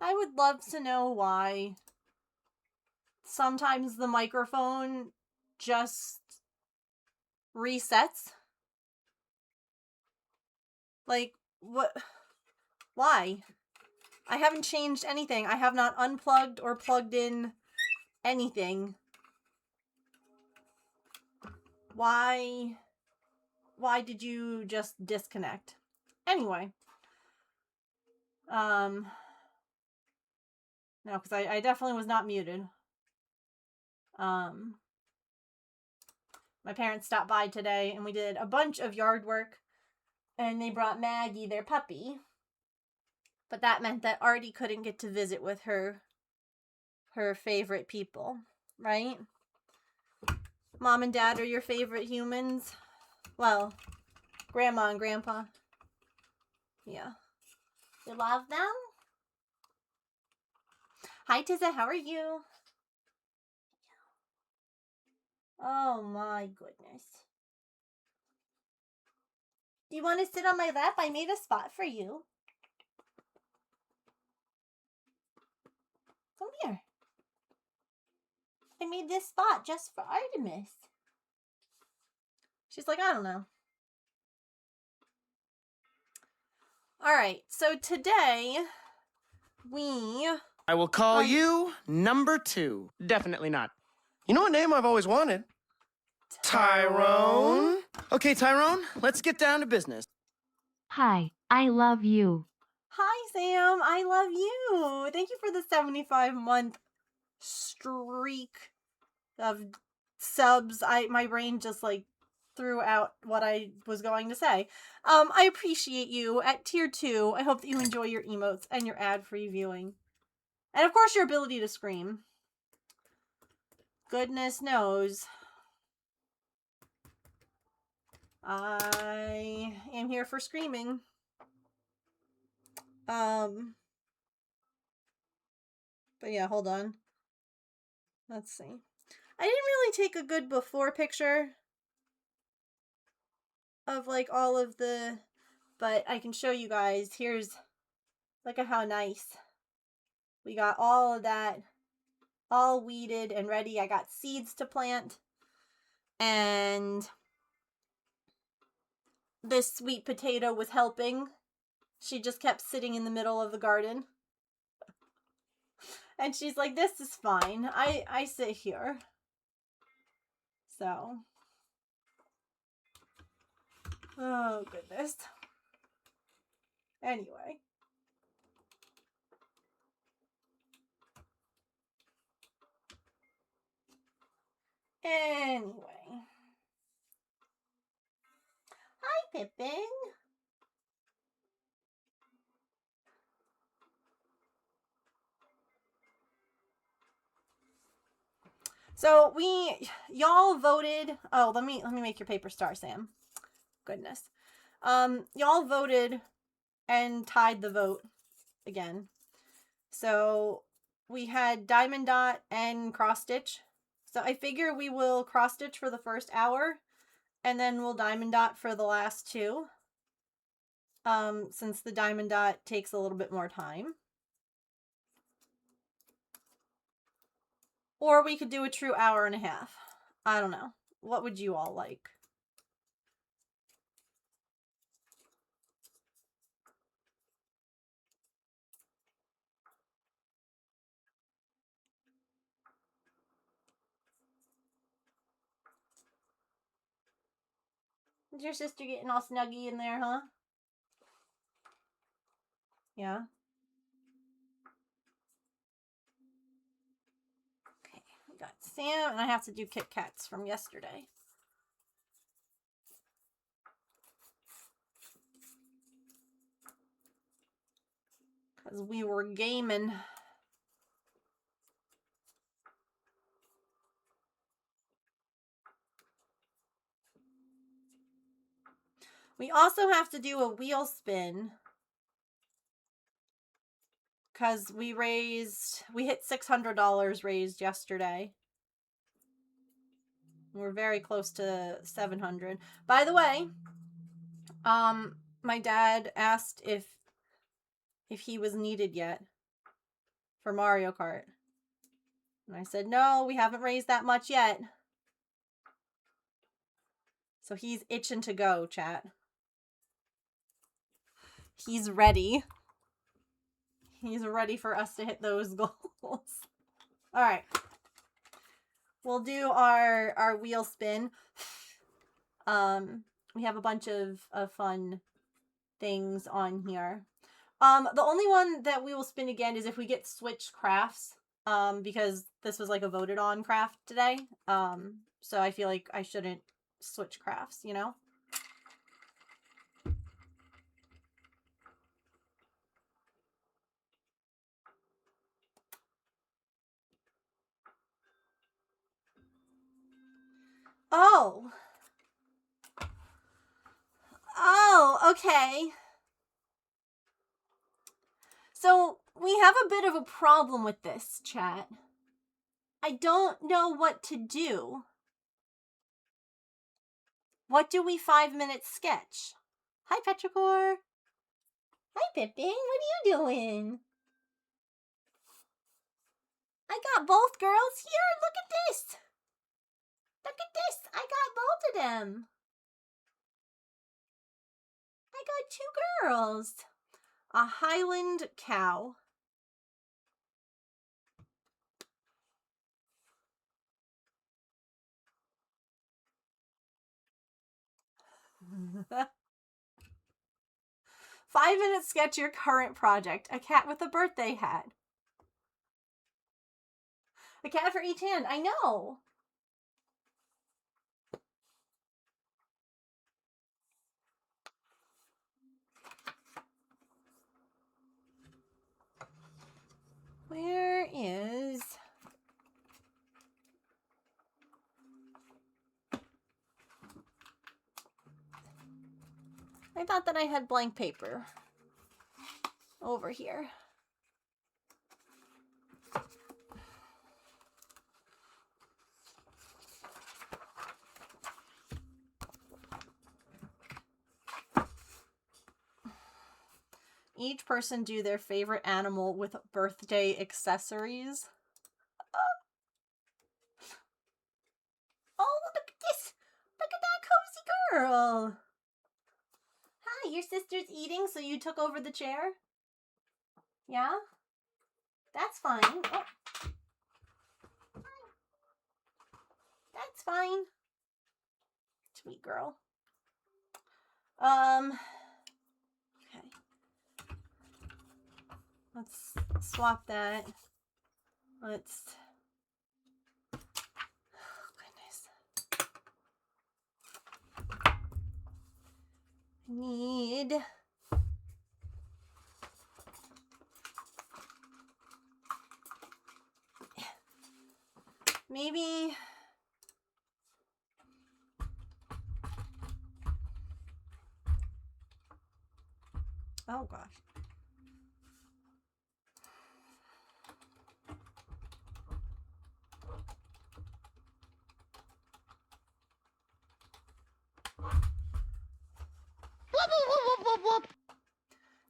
I would love to know why sometimes the microphone just resets. Like, what? Why? I haven't changed anything. I have not unplugged or plugged in anything. Why did you just disconnect? Anyway. No, because I definitely was not muted. My parents stopped by today and we did a bunch of yard work and they brought Maggie, their puppy. But that meant that Artie couldn't get to visit with her favorite people, right? Mom and Dad are your favorite humans. Well, Grandma and Grandpa. Yeah. You love them? Hi, Tizza. How are you? Oh, my goodness. Do you want to sit on my lap? I made a spot for you. Come here. I made this spot just for Artemis. She's like, I don't know. All right, so today I will call you number 2. Definitely not. You know a name I've always wanted? Tyrone. Okay, Tyrone, let's get down to business. Hi, I love you. Hi, Sam. I love you. Thank you for the 75-month streak of subs. My brain just like threw out what I was going to say. I appreciate you at tier 2. I hope that you enjoy your emotes and your ad-free viewing. And of course your ability to scream. Goodness knows. I am here for screaming. But yeah, hold on. Let's see. I didn't really take a good before picture of like all of the, but I can show you guys. Here's, look at how nice. We got all of that all weeded and ready. I got seeds to plant. And this sweet potato was helping. She just kept sitting in the middle of the garden. And she's like, this is fine. I sit here. So. Oh, goodness. Anyway. Hi, Pippin. So y'all voted. Oh, let me make your paper star, Sam. Goodness. Y'all voted and tied the vote again. So we had Diamond Dot and Cross Stitch. So I figure we will Cross Stitch for the first hour and then we'll Diamond Dot for the last 2. Since the Diamond Dot takes a little bit more time. Or we could do a true hour and a half. I don't know. What would you all like? Is your sister getting all snuggy in there, huh? Yeah. Okay, we got Sam, and I have to do Kit Kats from yesterday. Because we were gaming. We also have to do a wheel spin. Because we hit $600 raised yesterday. We're very close to 700. By the way, my dad asked if he was needed yet. for Mario Kart. And I said, no, we haven't raised that much yet. So he's itching to go, chat. He's ready. He's ready for us to hit those goals. All right. We'll do our wheel spin. We have a bunch of fun things on here. The only one that we will spin again is if we get switched crafts. Because this was like a voted on craft today. So I feel like I shouldn't switch crafts, you know? Oh. Oh, okay. So we have a bit of a problem with this, chat. I don't know what to do. What do we 5-minute sketch? Hi, Petrichor. Hi, Pippin. What are you doing? I got both girls here. Look at this. Look at this. I got both of them. I got 2 girls. A Highland cow. Five-minute sketch your current project. A cat with a birthday hat. A cat for each hand. I know. Where is... I thought that I had blank paper over here. Each person do their favorite animal with birthday accessories. Oh, look at this. Look at that cozy girl. Hi, your sister's eating, so you took over the chair? Yeah? That's fine. Oh. That's fine. Sweet girl. Okay. Let's swap that. Let's... Oh, goodness. I need... Maybe... Oh, gosh.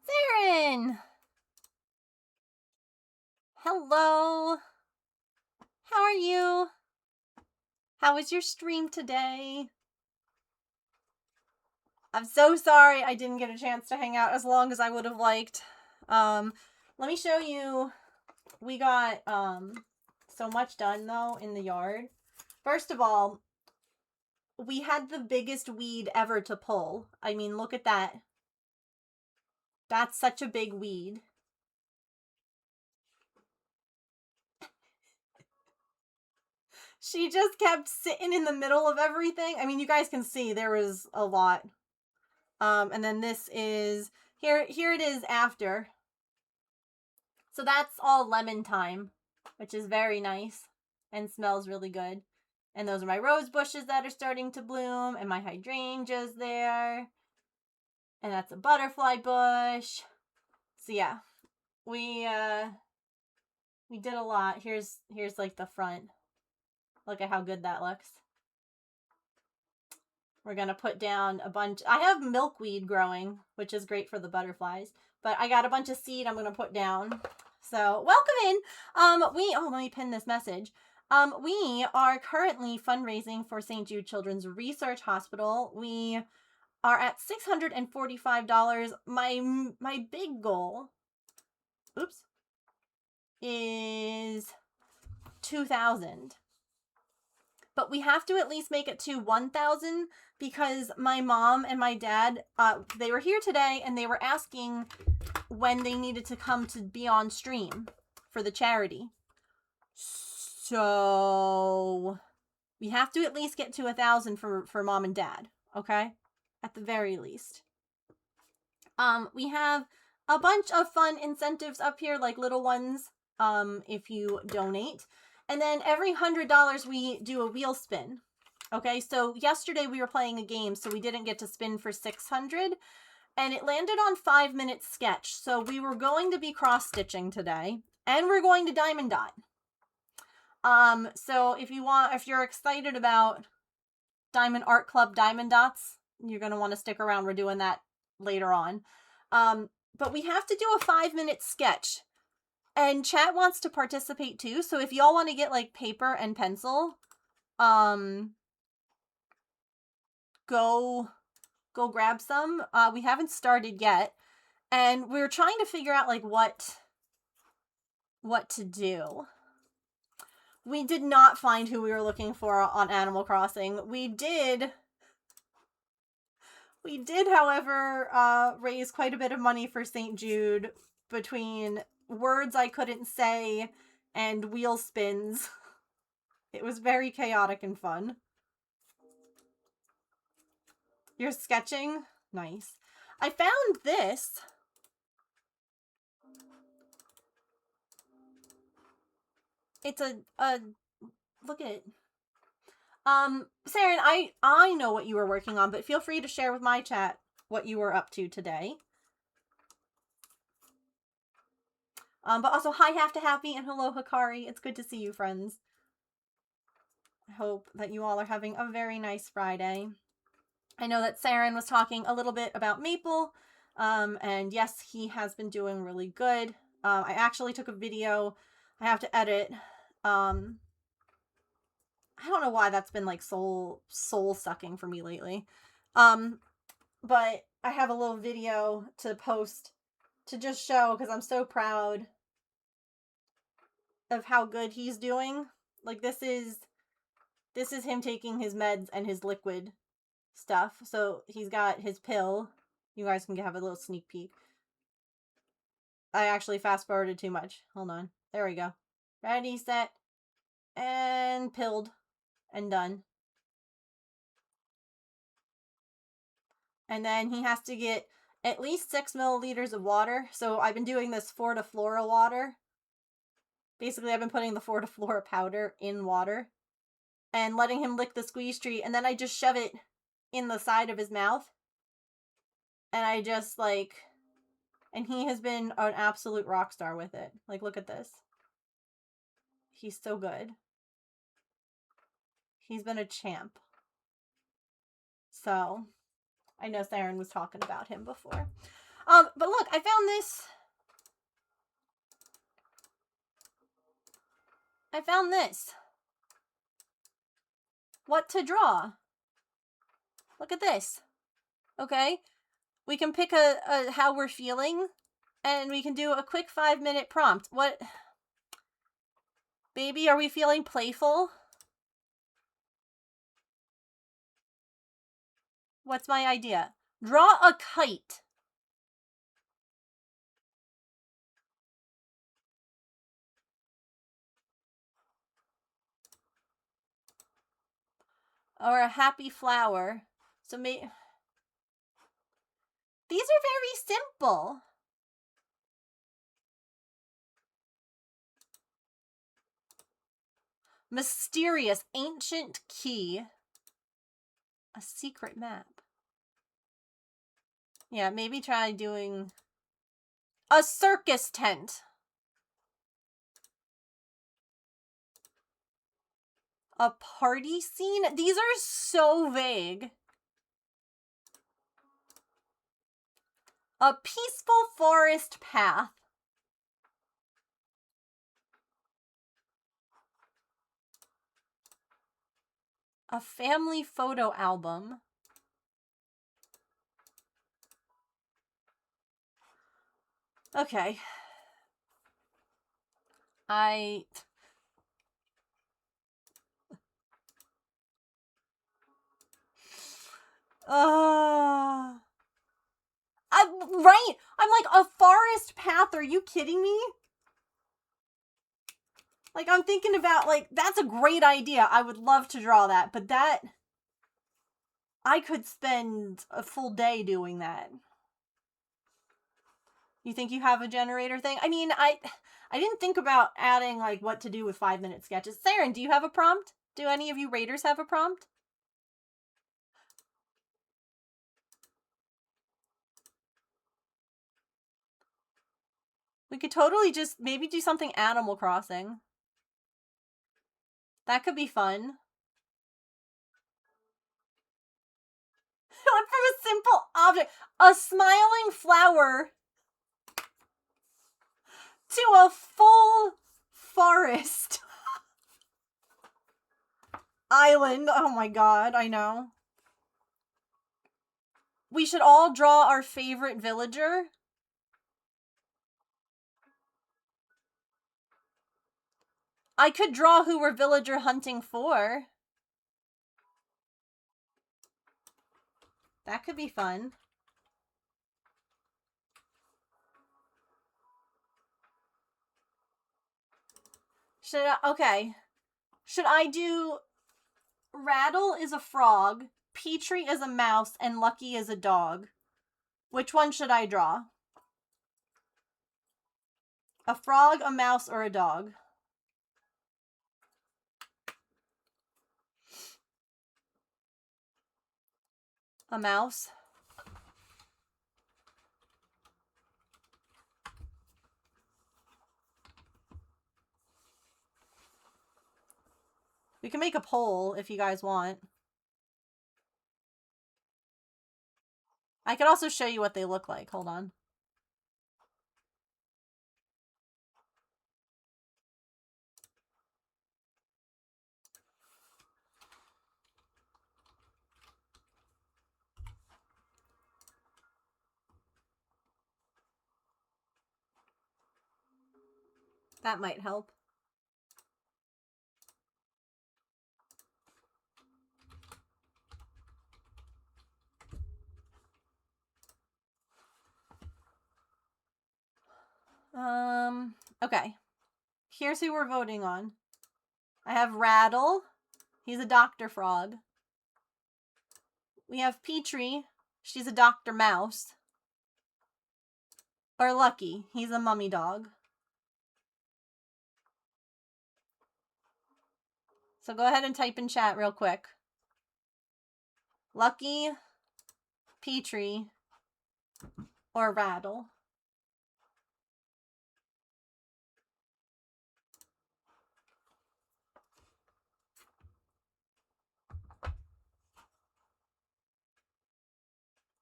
Theron! Hello! How are you? How was your stream today? I'm so sorry I didn't get a chance to hang out as long as I would have liked. Let me show you. We got so much done though in the yard. First of all, we had the biggest weed ever to pull. I mean, look at that. That's such a big weed. She just kept sitting in the middle of everything. I mean, you guys can see there was a lot. And then this is, here it is after. So that's all lemon thyme, which is very nice and smells really good. And those are my rose bushes that are starting to bloom, and my hydrangeas there. And that's a butterfly bush. So yeah, we did a lot. Here's like the front. Look at how good that looks. We're gonna put down a bunch. I have milkweed growing, which is great for the butterflies. But I got a bunch of seed I'm gonna put down. So welcome in. Let me pin this message. We are currently fundraising for St. Jude Children's Research Hospital. We are at $645. My big goal, is 2,000. But we have to at least make it to 1,000 because my mom and my dad, they were here today and they were asking when they needed to come to be on stream for the charity. So we have to at least get to 1,000 for mom and dad, okay? At the very least. We have a bunch of fun incentives up here, like little ones, if you donate. And then every $100 we do a wheel spin. Okay, so yesterday we were playing a game, so we didn't get to spin for 600. And it landed on 5-minute sketch. So we were going to be cross-stitching today. And we're going to diamond dot. So if you're excited about Diamond Art Club diamond dots, you're going to want to stick around. We're doing that later on. But we have to do a 5-minute sketch. And chat wants to participate too. So if y'all want to get like paper and pencil, go grab some. We haven't started yet. And we're trying to figure out like what to do. We did not find who we were looking for on Animal Crossing. We did, however, raise quite a bit of money for St. Jude between words I couldn't say and wheel spins. It was very chaotic and fun. You're sketching? Nice. I found this. It's a look at it. Saren, I know what you were working on, but feel free to share with my chat what you were up to today. But also, hi, Have to Happy, and hello, Hikari. It's good to see you, friends. I hope that you all are having a very nice Friday. I know that Saren was talking a little bit about Maple, and yes, he has been doing really good. I actually took a video I have to edit. I don't know why that's been like soul sucking for me lately. But I have a little video to post to just show because I'm so proud of how good he's doing. Like this is him taking his meds and his liquid stuff. So he's got his pill. You guys can have a little sneak peek. I actually fast forwarded too much. Hold on. There we go. Ready, set, and pilled. And done. And then he has to get at least 6 milliliters of water. So I've been doing this Fortiflora water. Basically, I've been putting the Fortiflora powder in water and letting him lick the squeeze tree. And then I just shove it in the side of his mouth. And I just like... And he has been an absolute rock star with it. Like, look at this. He's so good. He's been a champ. So, I know Saren was talking about him before. But look, I found this. What to draw. Look at this. Okay? We can pick a how we're feeling, and we can do a quick 5-minute prompt. What? Baby, are we feeling playful? What's my idea? Draw a kite. Or a happy flower. So these are very simple. Mysterious ancient key. A secret map. Yeah, maybe try doing a circus tent. A party scene? These are so vague. A peaceful forest path. A family photo album. Okay. Right. I'm like, a forest path. Are you kidding me? Like, I'm thinking about, like, that's a great idea. I would love to draw that, but that, I could spend a full day doing that. You think you have a generator thing? I mean, I didn't think about adding, like, what to do with 5-minute sketches. Saren, do you have a prompt? Do any of you raiders have a prompt? We could totally just maybe do something Animal Crossing. That could be fun. Went from a simple object, a smiling flower, to a full forest. Island. Oh my god, I know. We should all draw our favorite villager. I could draw who we're villager hunting for. That could be fun. Okay. Should I do Rattle is a frog, Petrie is a mouse, and Lucky is a dog? Which one should I draw? A frog, a mouse, or a dog? A mouse? We can make a poll if you guys want. I could also show you what they look like. Hold on. That might help. Okay. Here's who we're voting on. I have Rattle. He's a Dr. Frog. We have Petrie. She's a Dr. Mouse. Or Lucky. He's a mummy dog. So go ahead and type in chat real quick. Lucky, Petrie, or Rattle.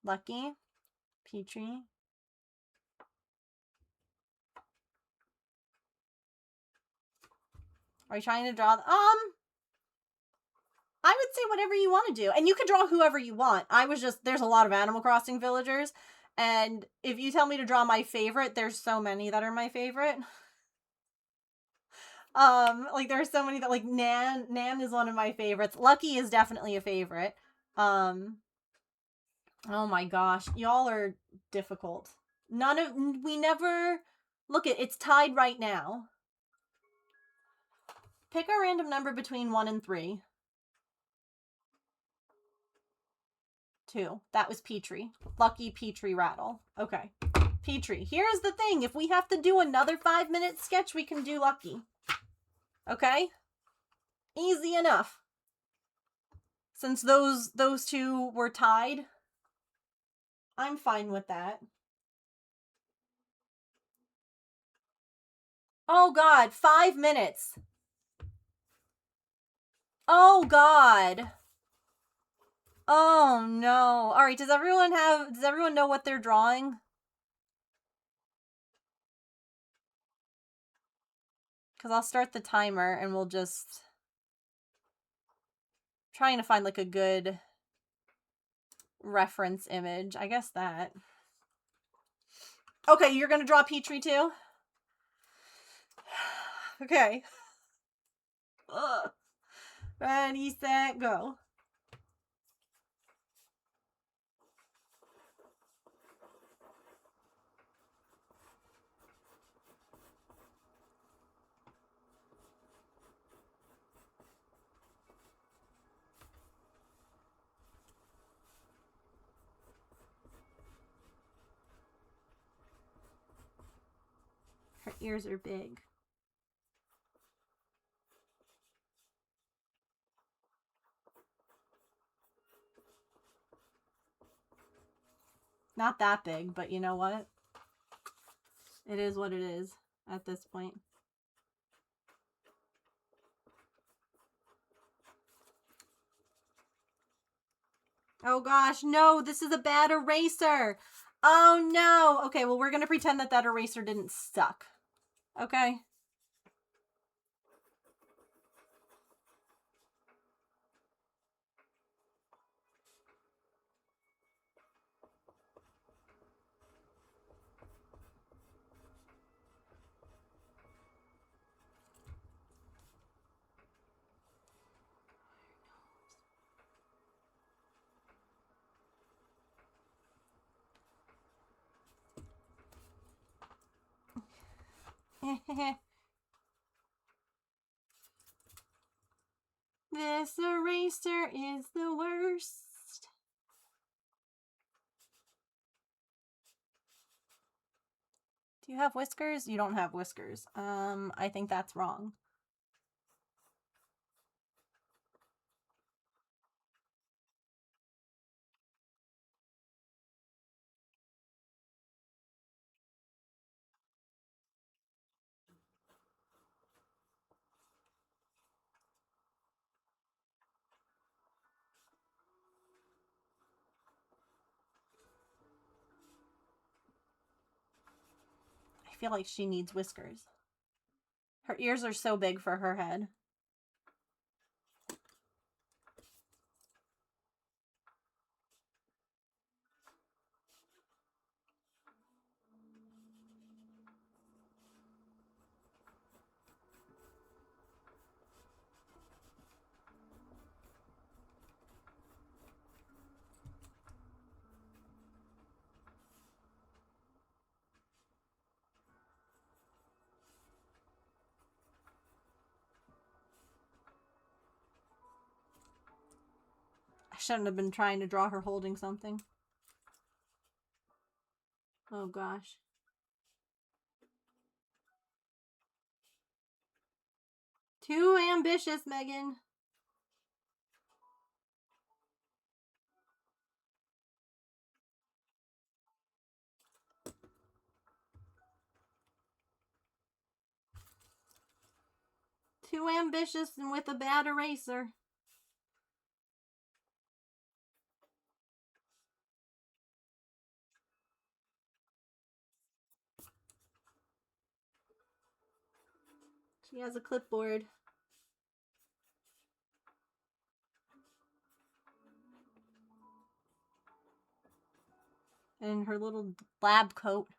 Lucky, Petrie. Are you trying to draw? I would say whatever you want to do. And you can draw whoever you want. There's a lot of Animal Crossing villagers. And if you tell me to draw my favorite, there's so many that are my favorite. Like there's so many that, like, Nan is one of my favorites. Lucky is definitely a favorite. Oh my gosh, y'all are difficult. We never, look, it's tied right now. Pick a random number between 1 and 3. 2. That was Petrie. Lucky, Petrie, Rattle. Okay. Petrie. Here's the thing. If we have to do another 5-minute sketch, we can do Lucky. Okay? Easy enough. Since those two were tied, I'm fine with that. Oh god, 5 minutes. Oh god. Oh no. All right, does everyone know what they're drawing? Cuz I'll start the timer and we'll just Trying to find like a good reference image. I guess that. Okay, you're gonna draw Petrie too? Okay. Ugh. Ready, set, go. Her ears are big. Not that big, but you know what? It is what it is at this point. Oh gosh, no, this is a bad eraser. Oh no. Okay, well, we're going to pretend that that eraser didn't suck. Okay? This eraser is the worst. Do you have whiskers? You don't have whiskers. I think that's wrong. I feel like she needs whiskers. Her ears are so big for her head. I shouldn't have been trying to draw her holding something. Oh gosh. Too ambitious, Megan. Too ambitious and with a bad eraser. She has a clipboard. And her little lab coat.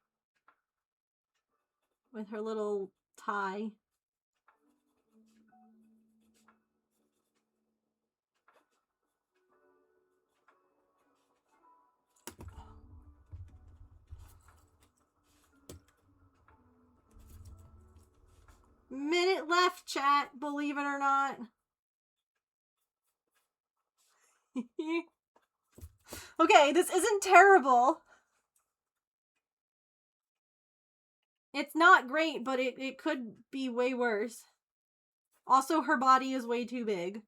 With her little tie. Minute left, chat, believe it or not. Okay, this isn't terrible. It's not great, but it could be way worse. Also, her body is way too big.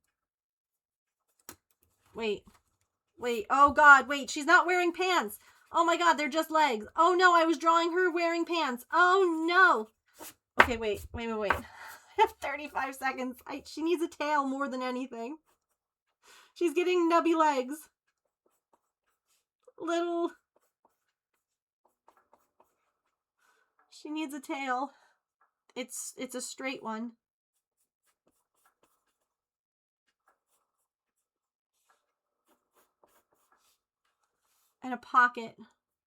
Wait. Wait. Oh, God. Wait. She's not wearing pants. Oh, my God. They're just legs. Oh, no. I was drawing her wearing pants. Oh, no. Okay, wait. Wait. I have 35 seconds. She needs a tail more than anything. She's getting nubby legs. Little... She needs a tail. It's a straight one. and a pocket.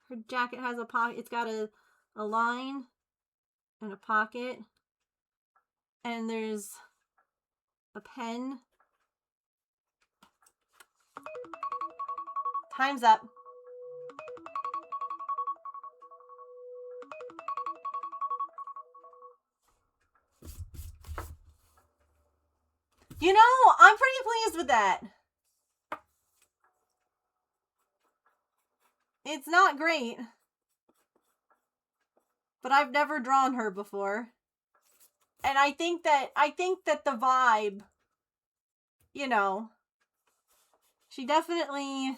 Her jacket has a pocket. It's got a line and a pocket. And there's a pen. Time's up. You know, I'm pretty pleased with that. It's not great. But I've never drawn her before. And I think that the vibe, you know, she definitely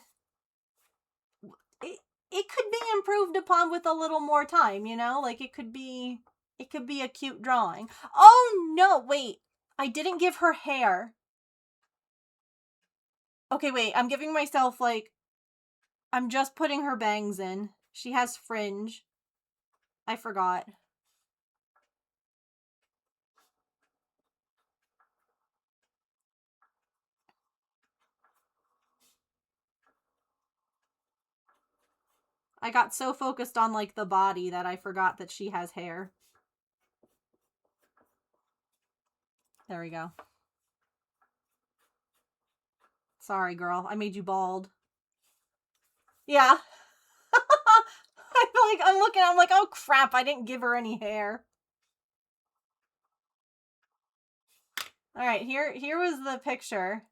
it could be improved upon with a little more time, you know? Like it could be a cute drawing. Oh no, wait. I didn't give her hair. Okay, wait. I'm giving myself like I'm just putting her bangs in. She has fringe. I forgot. I got so focused on like the body that I forgot that she has hair. There we go. Sorry, girl. I made you bald. Yeah. I'm like, oh crap, I didn't give her any hair. Alright, here was the picture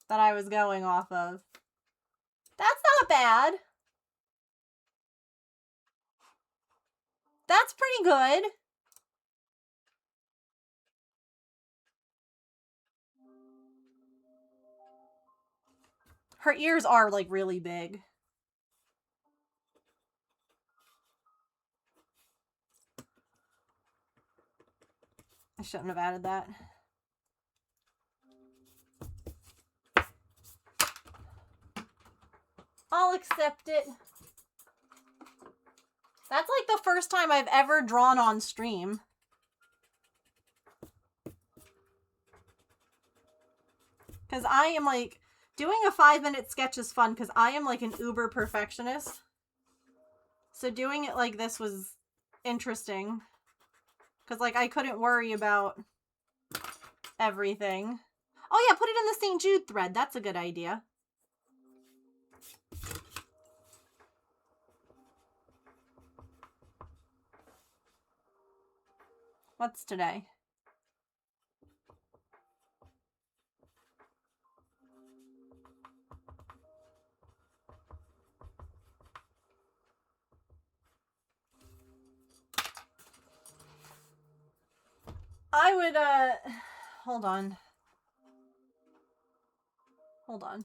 that I was going off of. That's not bad. That's pretty good. Her ears are like really big. I shouldn't have added that. I'll accept it. That's like the first time I've ever drawn on stream. Because I am like, doing a 5-minute sketch is fun because I am like an uber perfectionist. So doing it like this was interesting. Because like I couldn't worry about everything. Oh yeah, put it in the St. Jude thread. That's a good idea. What's today? I would, hold on. Hold on.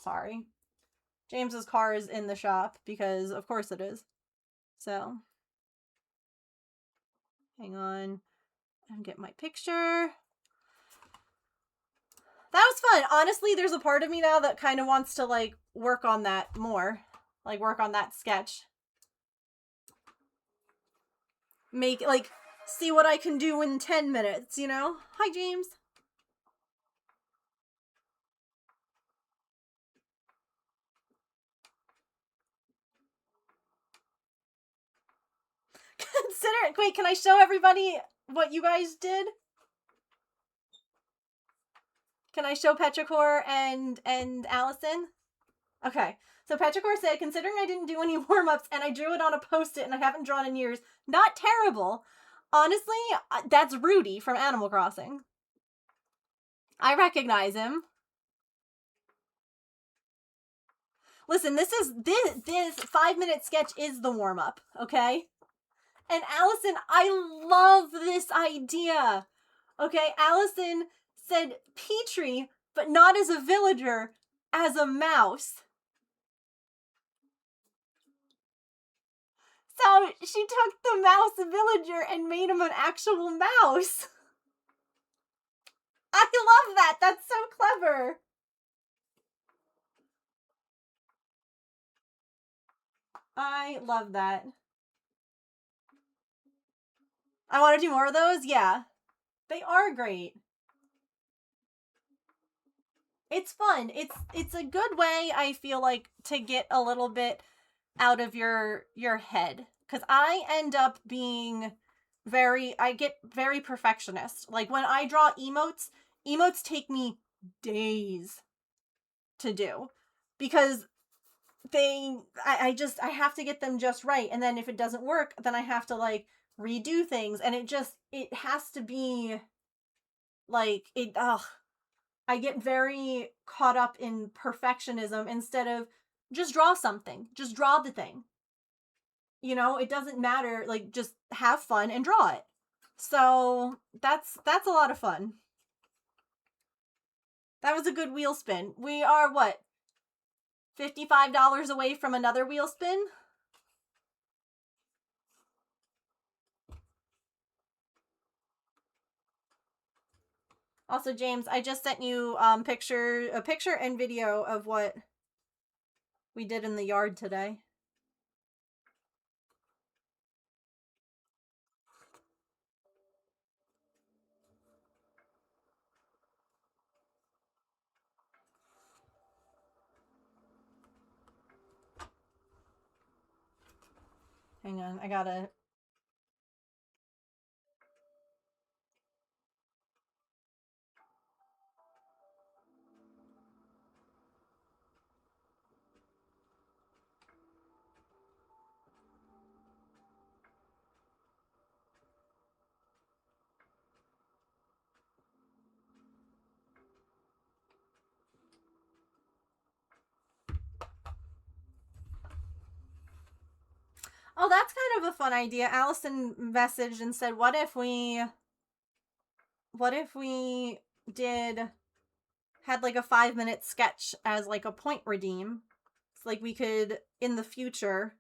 Sorry. James's car is in the shop because of course it is. So, hang on and get my picture. That was fun. Honestly, there's a part of me now that kind of wants to like work on that more. Like work on that sketch. Make like see what I can do in 10 minutes, you know? Hi, James. Consider Wait, can I show everybody what you guys did? Can I show Petrichor and Allison? Okay. So Petrichor said, considering I didn't do any warm-ups and I drew it on a post-it and I haven't drawn in years, not terrible. Honestly, that's Rudy from Animal Crossing. I recognize him. Listen, this 5-minute sketch is the warm-up, okay? And Allison, I love this idea. Okay, Allison said Petrie, but not as a villager, as a mouse. So she took the mouse villager and made him an actual mouse. I love that. That's so clever. I love that. I want to do more of those. Yeah, they are great. It's fun. It's a good way, I feel like, to get a little bit out of your head, because I end up being I get very perfectionist. Like when I draw emotes take me days to do because I have to get them just right, and then if it doesn't work, then I have to like redo things, and it has to be like it. Ugh, I get very caught up in perfectionism instead of just draw something, just draw the thing. You know, it doesn't matter. Like just have fun and draw it. So that's a lot of fun. That was a good wheel spin. We are what? $55 away from another wheel spin? Also, James, I just sent you a picture and video of what we did in the yard today. Hang on, I gotta... Oh, that's kind of a fun idea. Allison messaged and said, what if we had like a 5-minute sketch as like a point redeem? It's like we could, in the future,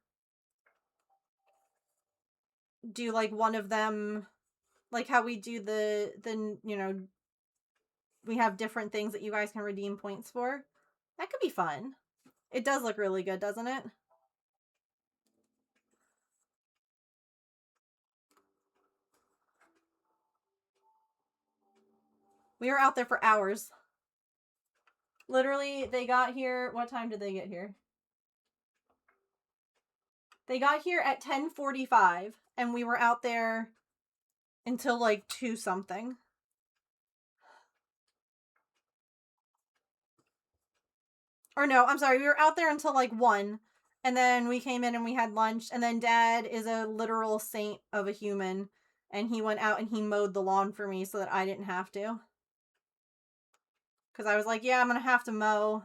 do like one of them, like how we do the you know, we have different things that you guys can redeem points for. That could be fun. It does look really good, doesn't it? We were out there for hours. Literally, they got here... What time did they get here? They got here at 10:45, and we were out there until like 2 something. Or no, I'm sorry, we were out there until like 1, and then we came in and we had lunch, and then Dad is a literal saint of a human, and he went out and he mowed the lawn for me so that I didn't have to. Because I was like, yeah, I'm going to have to mow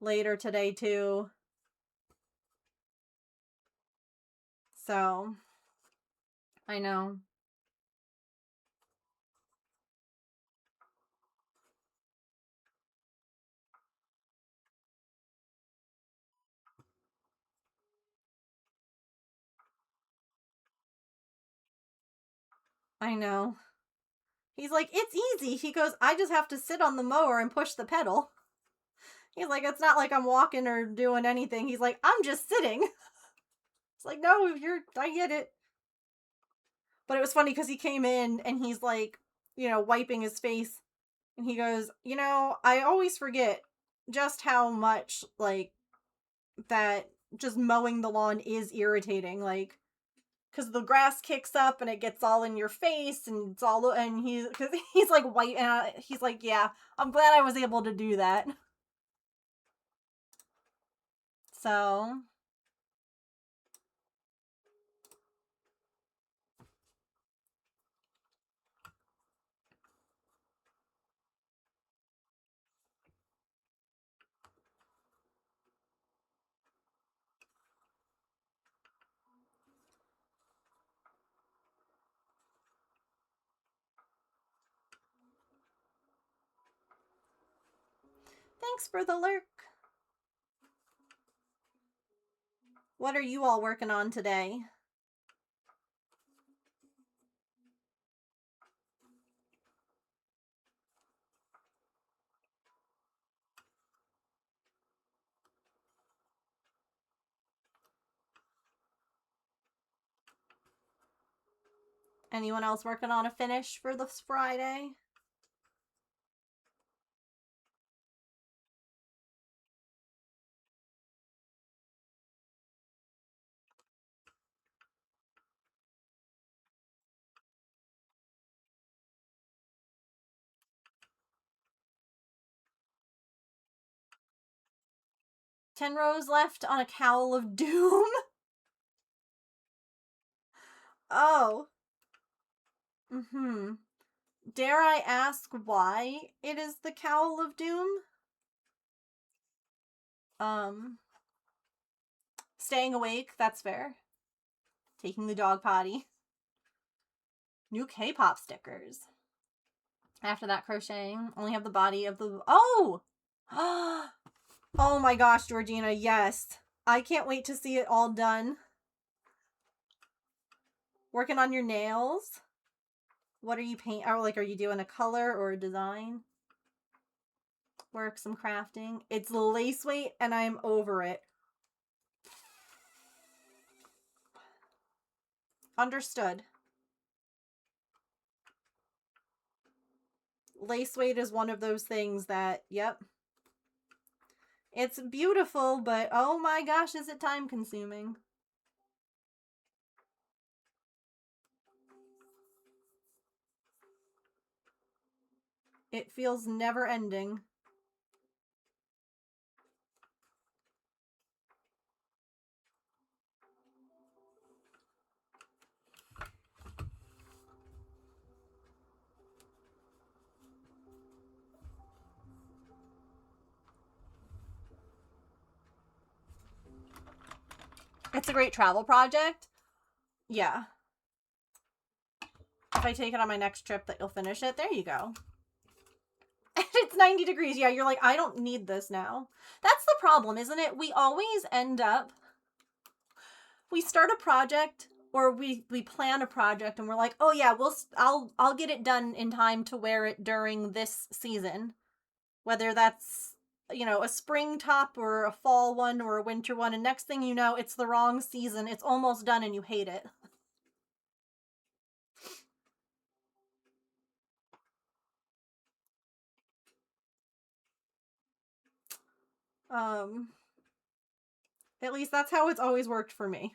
later today too. So, I know. I know. He's like, it's easy. He goes, I just have to sit on the mower and push the pedal. He's like, it's not like I'm walking or doing anything. He's like, I'm just sitting. It's like, no, I get it. But it was funny because he came in and he's like, you know, wiping his face. And he goes, you know, I always forget just how much, like, that just mowing the lawn is irritating. Like, because the grass kicks up and it gets all in your face and it's all, and he's like white, and he's like, yeah, I'm glad I was able to do that. So thanks for the lurk. What are you all working on today? Anyone else working on a finish for this Friday? Ten rows left on a cowl of doom. Oh. Dare I ask why it is the cowl of doom? Staying awake, that's fair. Taking the dog potty. New K-pop stickers. After that, crocheting. Only have the body of the... Oh! Oh my gosh, Georgina, yes. I can't wait to see it all done. Working on your nails. What are you painting? Or like, are you doing a color or a design? Work some crafting. It's lace weight and I'm over it. Understood. Lace weight is one of those things that, yep. It's beautiful, but oh my gosh, is it time consuming. It feels never ending. It's a great travel project. Yeah. If I take it on my next trip that you'll finish it, there you go. It's 90 degrees. Yeah, you're like, I don't need this now. That's the problem, isn't it? We always end up, we start a project or we plan a project and we're like, oh yeah, I'll get it done in time to wear it during this season. Whether that's, you know, a spring top or a fall one or a winter one, and next thing you know, it's the wrong season. It's almost done and you hate it. At least that's how it's always worked for me.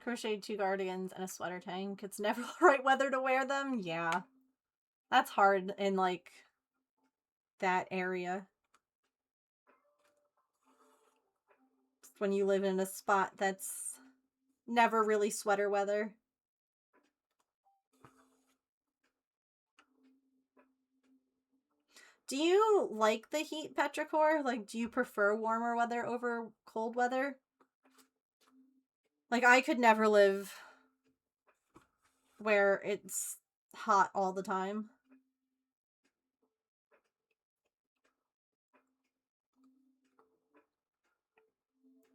Crocheted 2 cardigans and a sweater tank. It's never the right weather to wear them. Yeah. That's hard in, like, that area. When you live in a spot that's never really sweater weather. Do you like the heat, Petrichor? Like, do you prefer warmer weather over cold weather? Like, I could never live where it's hot all the time.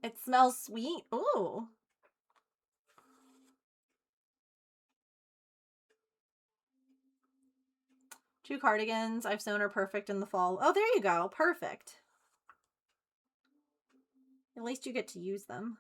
It smells sweet. Ooh. Two cardigans I've sewn are perfect in the fall. Oh, there you go. Perfect. At least you get to use them.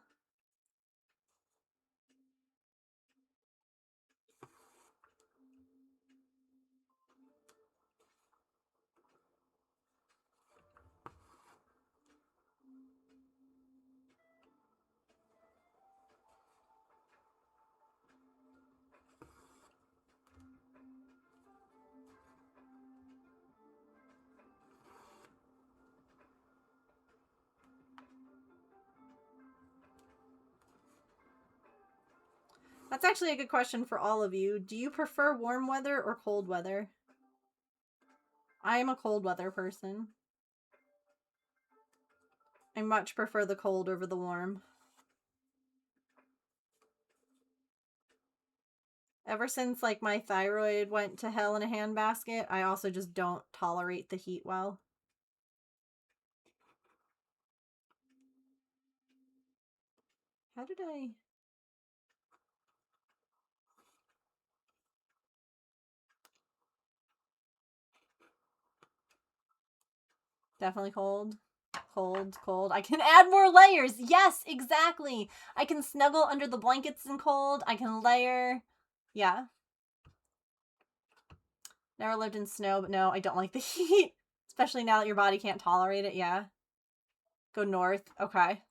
That's actually a good question for all of you. Do you prefer warm weather or cold weather? I am a cold weather person. I much prefer the cold over the warm. Ever since, like, my thyroid went to hell in a handbasket, I also just don't tolerate the heat well. How did I... Definitely cold. Cold, cold. I can add more layers. Yes, exactly. I can snuggle under the blankets in cold. I can layer. Yeah. Never lived in snow, but no, I don't like the heat. Especially now that your body can't tolerate it. Yeah. Go north. Okay.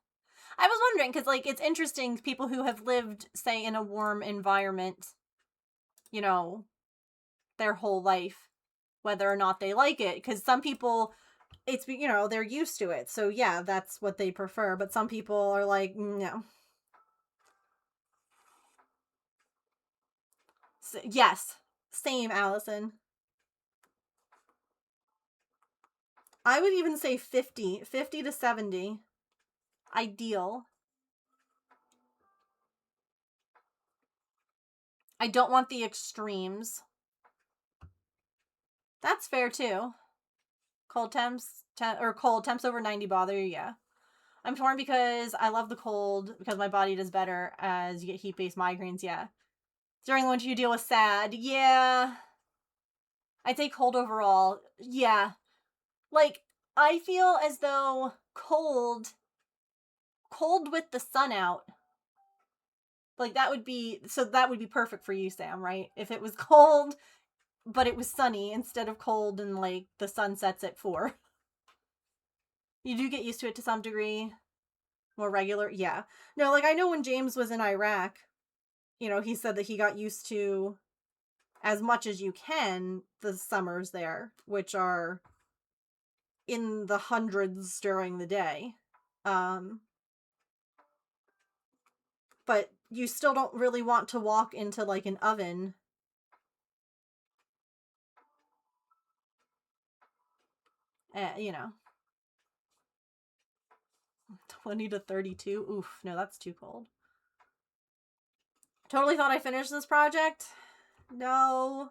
I was wondering, because, like, it's interesting, people who have lived, say, in a warm environment, you know, their whole life, whether or not they like it. Because some people, it's, you know, they're used to it. So, yeah, that's what they prefer. But some people are like, no. So, yes. Same, Allison. I would even say 50. 50 to 70. Ideal. I don't want the extremes. That's fair, too. Cold temps, or cold temps over 90 bother you, yeah. I'm torn because I love the cold, because my body does better as you get heat-based migraines, yeah. During the winter you deal with SAD, yeah. I'd say cold overall, yeah. Like, I feel as though cold with the sun out, like, that would be perfect for you, Sam, right? If it was cold, but it was sunny instead of cold and, like, the sun sets at 4. You do get used to it to some degree. More regular, yeah. No, like, I know when James was in Iraq, you know, he said that he got used to, as much as you can, the summers there, which are in the hundreds during the day. But you still don't really want to walk into, like, an oven. You know. 20 to 32. Oof, no, that's too cold. Totally thought I finished this project. No.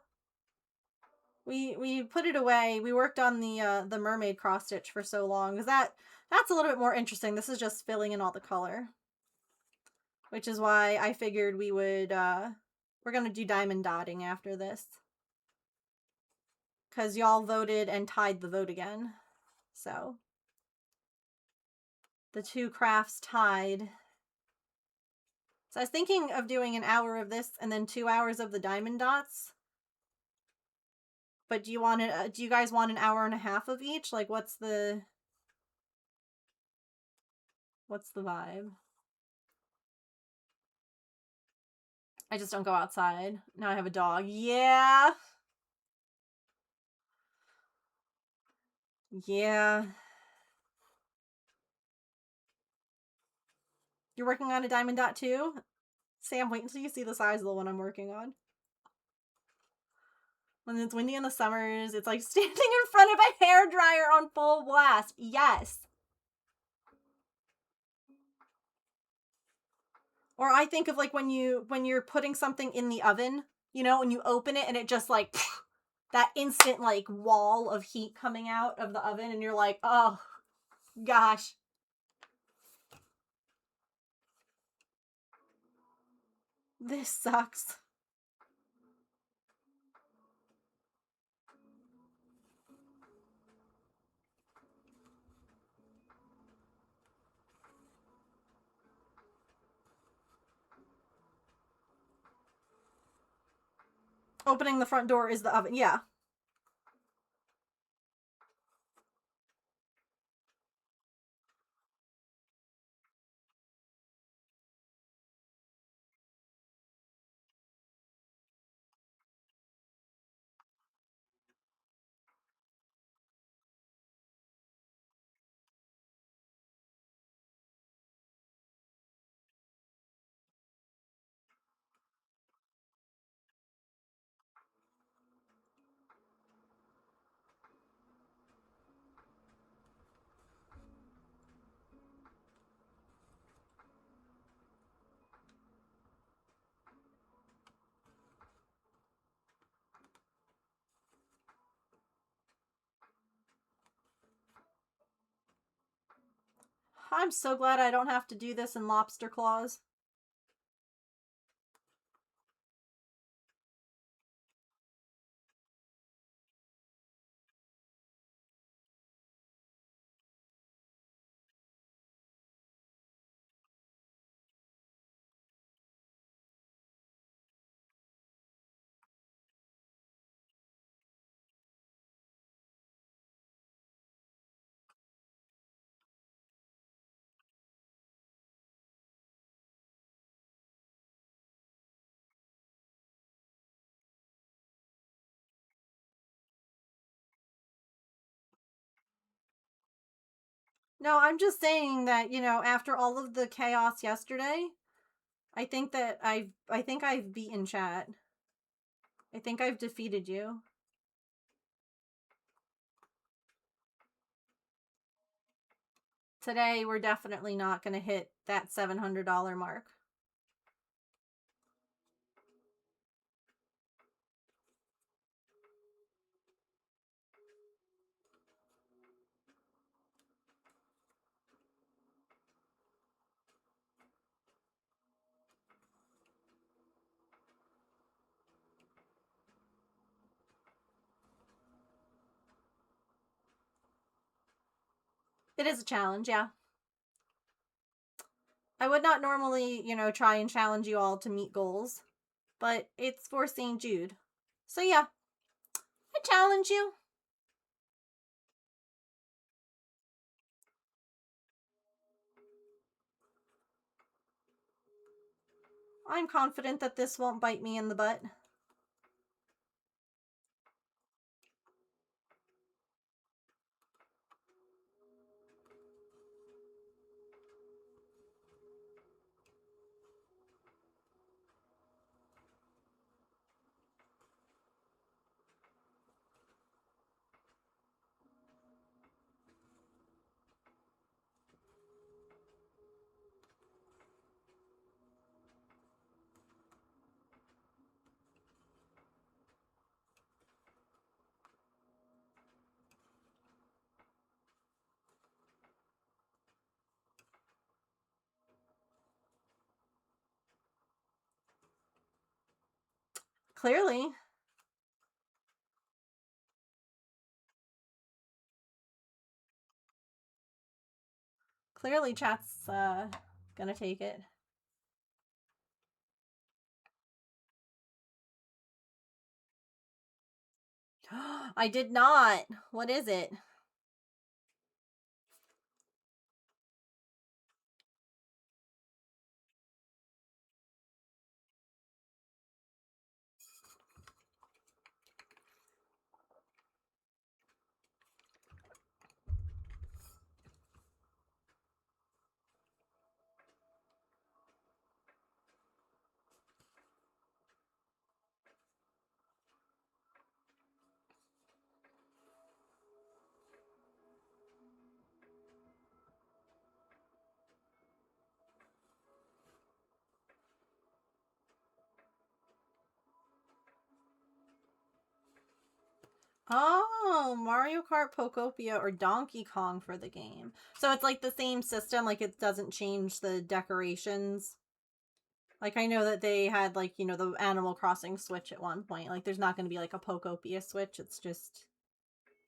We put it away. We worked on the mermaid cross stitch for so long, because that's a little bit more interesting. This is just filling in all the color, which is why I figured we would we're gonna do diamond dotting after this, because y'all voted and tied the vote again. So the two crafts tied. So I was thinking of doing an hour of this and then 2 hours of the diamond dots. But do you guys want an hour and a half of each? Like, what's the vibe? I just don't go outside. Now I have a dog. Yeah. Yeah. You're working on a diamond dot too? Sam, wait until you see the size of the one I'm working on. When it's windy in the summers, it's like standing in front of a hairdryer on full blast. Yes. Or I think of like when you're putting something in the oven, you know, and you open it and it just like that instant like wall of heat coming out of the oven and you're like, "Oh, gosh." This sucks. Opening the front door is the oven. Yeah. I'm so glad I don't have to do this in lobster claws. No, I'm just saying that, you know, after all of the chaos yesterday, I think I've beaten chat. I think I've defeated you. Today we're definitely not going to hit that $700 mark. It is a challenge, yeah. I would not normally, you know, try and challenge you all to meet goals, but it's for St. Jude. So yeah, I challenge you. I'm confident that this won't bite me in the butt. Clearly. Clearly chat's gonna take it. I did not. What is it? Oh, Mario Kart, Pokopia, or Donkey Kong for the game. So it's like the same system, like it doesn't change the decorations. Like I know that they had like, you know, the Animal Crossing Switch at one point. Like there's not going to be like a Pokopia Switch, it's just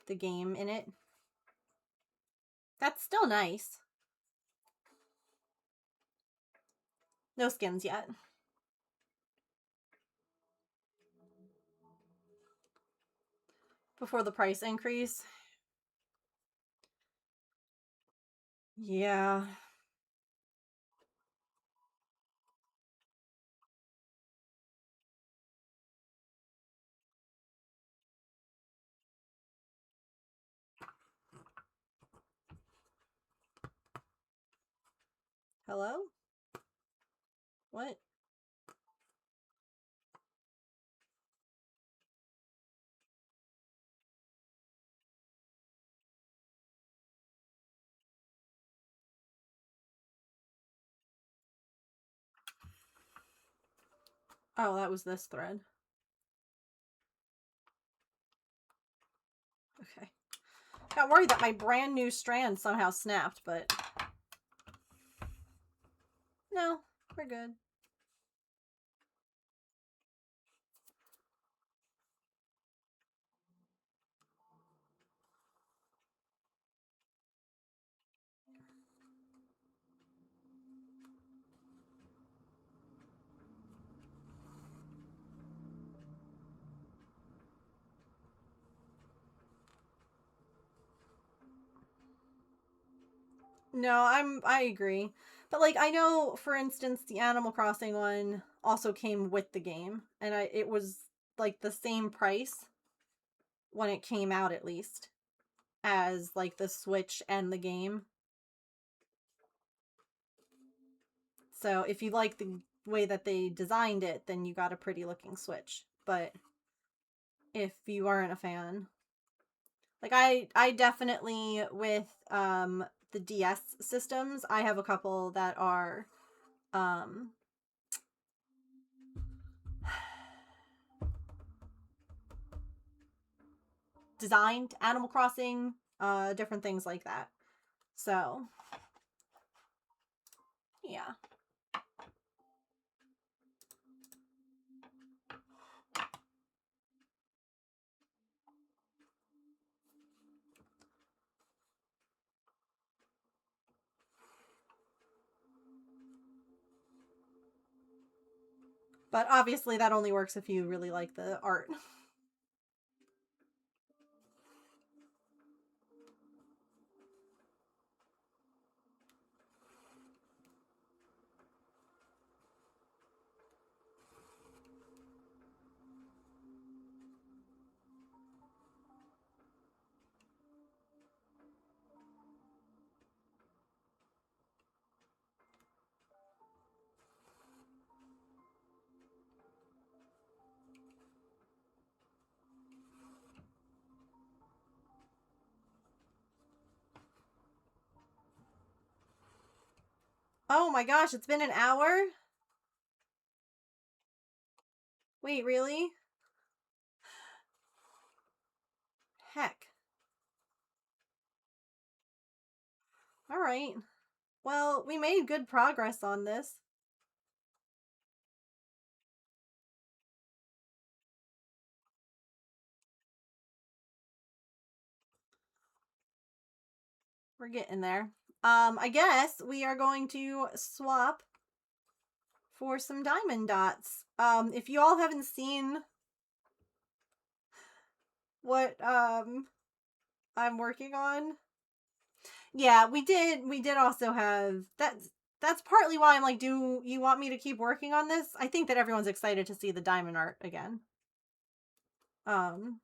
the game in it. That's still nice. No skins yet. Before the price increase. Yeah. Hello? What? Oh, that was this thread. Okay. Got worried that my brand new strand somehow snapped, but no, we're good. No, I agree. But like I know for instance the Animal Crossing one also came with the game and it was like the same price when it came out at least as like the Switch and the game. So if you like the way that they designed it, then you got a pretty looking Switch. But if you aren't a fan, like I definitely with the DS systems, I have a couple that are um designed Animal Crossing, different things like that. So, yeah. But obviously that only works if you really like the art. Oh my gosh, it's been an hour? Wait, really? Heck. All right. Well, we made good progress on this. We're getting there. I guess we are going to swap for some diamond dots. If you all haven't seen what I'm working on, yeah, we did also have that's partly why I'm like, do you want me to keep working on this? I think that everyone's excited to see the diamond art again. Um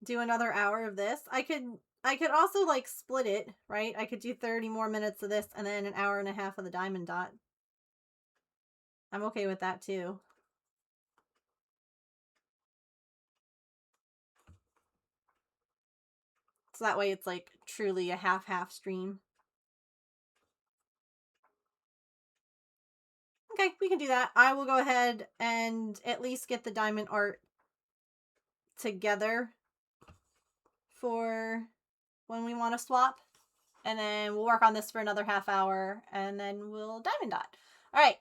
do another hour of this. I could I could also like split it, right? I could do 30 more minutes of this and then an hour and a half of the diamond dot. I'm okay with that too. So that way it's like truly a half-half stream. Okay, we can do that. I will go ahead and at least get the diamond art together for when we want to swap. And then we'll work on this for another half hour and then we'll diamond dot. All right,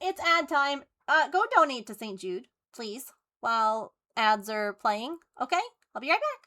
it's ad time. Go donate to St. Jude, please, while ads are playing. Okay? I'll be right back.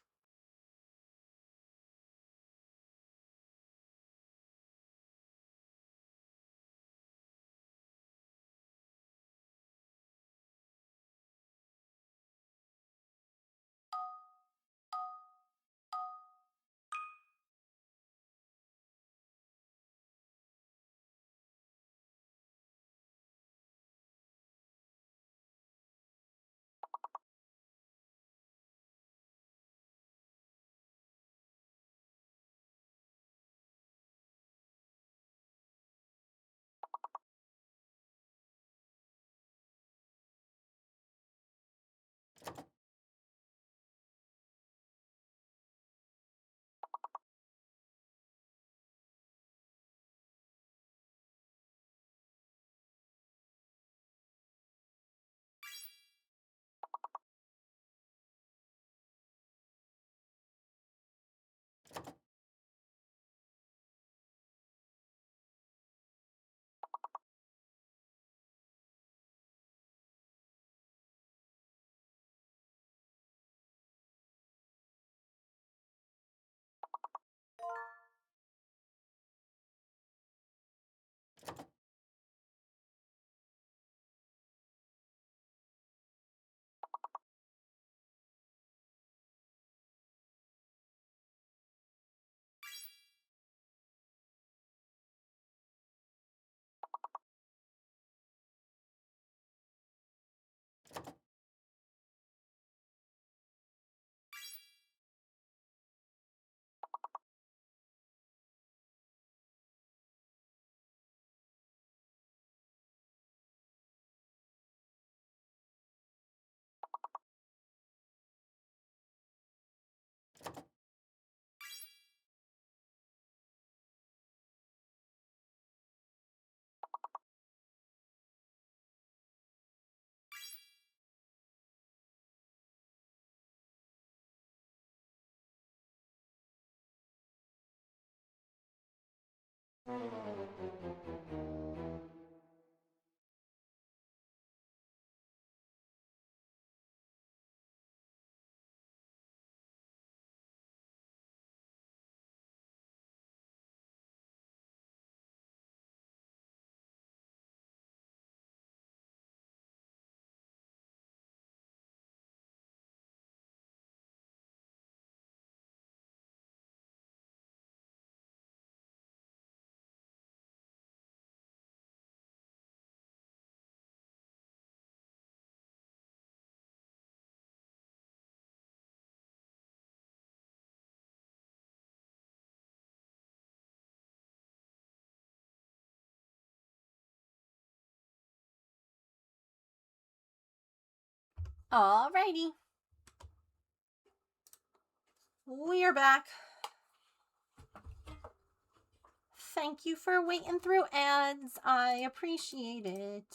Alrighty. We are back. Thank you for waiting through ads. I appreciate it.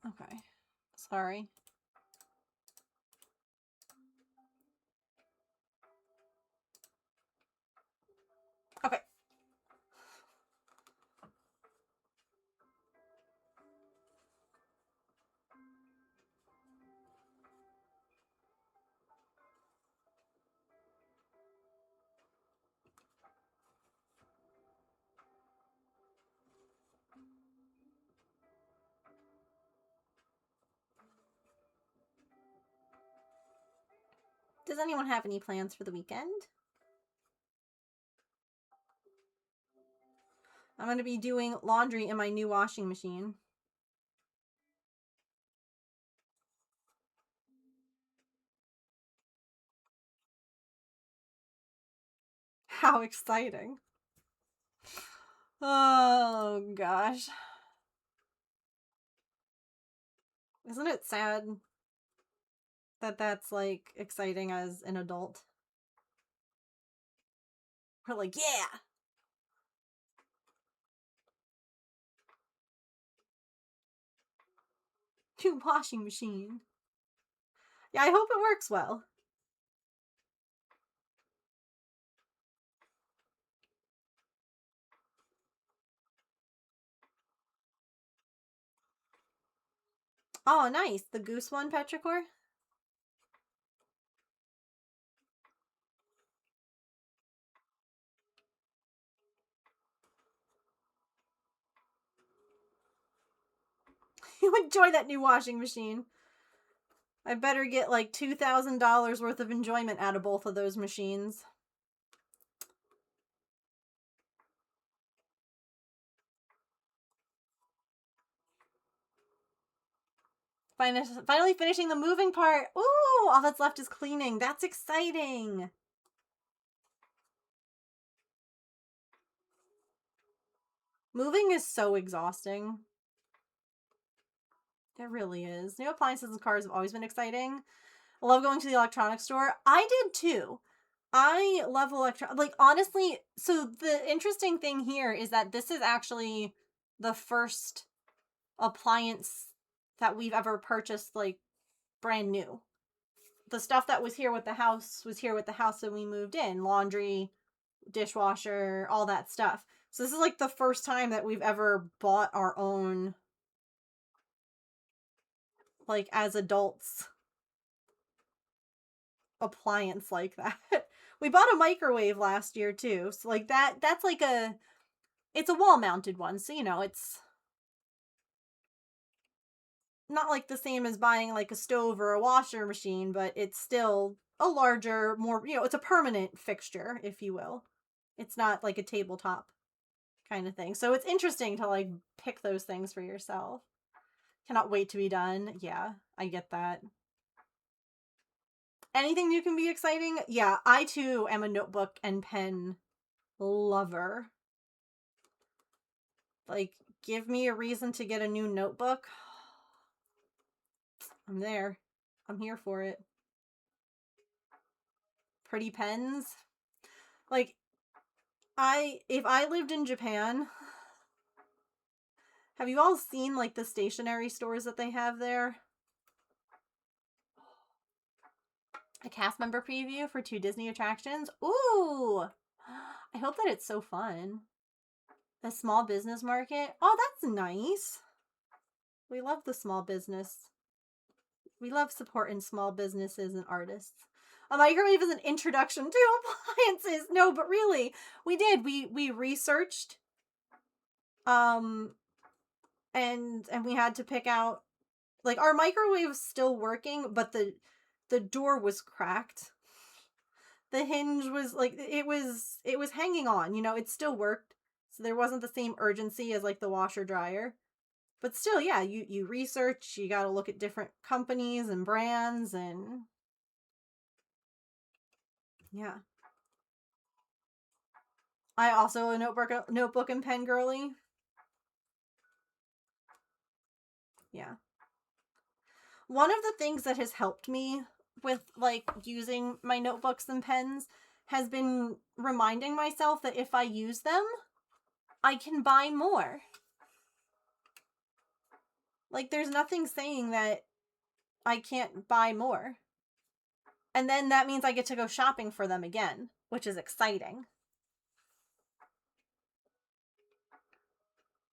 Okay. Sorry. Okay. Does anyone have any plans for the weekend? I'm going to be doing laundry in my new washing machine. How exciting. Oh, gosh. Isn't it sad that that's, like, exciting as an adult? We're like, yeah! New washing machine. Yeah, I hope it works well. Oh, nice. The goose one, Petrichor? You enjoy that new washing machine. I better get like $2,000 worth of enjoyment out of both of those machines. Finally finishing the moving part. Ooh, all that's left is cleaning. That's exciting. Moving is so exhausting. It really is. New appliances and cars have always been exciting. I love going to the electronics store. I did too. I love like, honestly, so the interesting thing here is that this is actually the first appliance that we've ever purchased, like, brand new. The stuff that was here with the house was here with the house when we moved in. Laundry, dishwasher, all that stuff. So this is like the first time that we've ever bought our own, like, as adults, appliance like that. We bought a microwave last year too. So like that's like it's a wall mounted one. So, you know, it's not like the same as buying like a stove or a washer machine, but it's still a larger, more, you know, it's a permanent fixture, if you will. It's not like a tabletop kind of thing. So it's interesting to like pick those things for yourself. Cannot wait to be done. Yeah, I get that. Anything new can be exciting. Yeah, I too am a notebook and pen lover. Like, give me a reason to get a new notebook. I'm there. I'm here for it. Pretty pens. Like, if I lived in Japan, have you all seen like the stationery stores that they have there? A cast member preview for 2 Disney attractions. Ooh! I hope that it's so fun. The small business market. Oh, that's nice. We love the small business. We love supporting small businesses and artists. A microwave is an introduction to appliances. No, but really, we did. We researched, um, and we had to pick out, like, our microwave's still working, but the door was cracked. The hinge was like it was hanging on. You know, it still worked, so there wasn't the same urgency as like the washer dryer. But still, yeah, you research, you got to look at different companies and brands, and yeah. I also a notebook and pen girly. Yeah. One of the things that has helped me with like using my notebooks and pens has been reminding myself that if I use them, I can buy more. Like, there's nothing saying that I can't buy more. And then that means I get to go shopping for them again, which is exciting.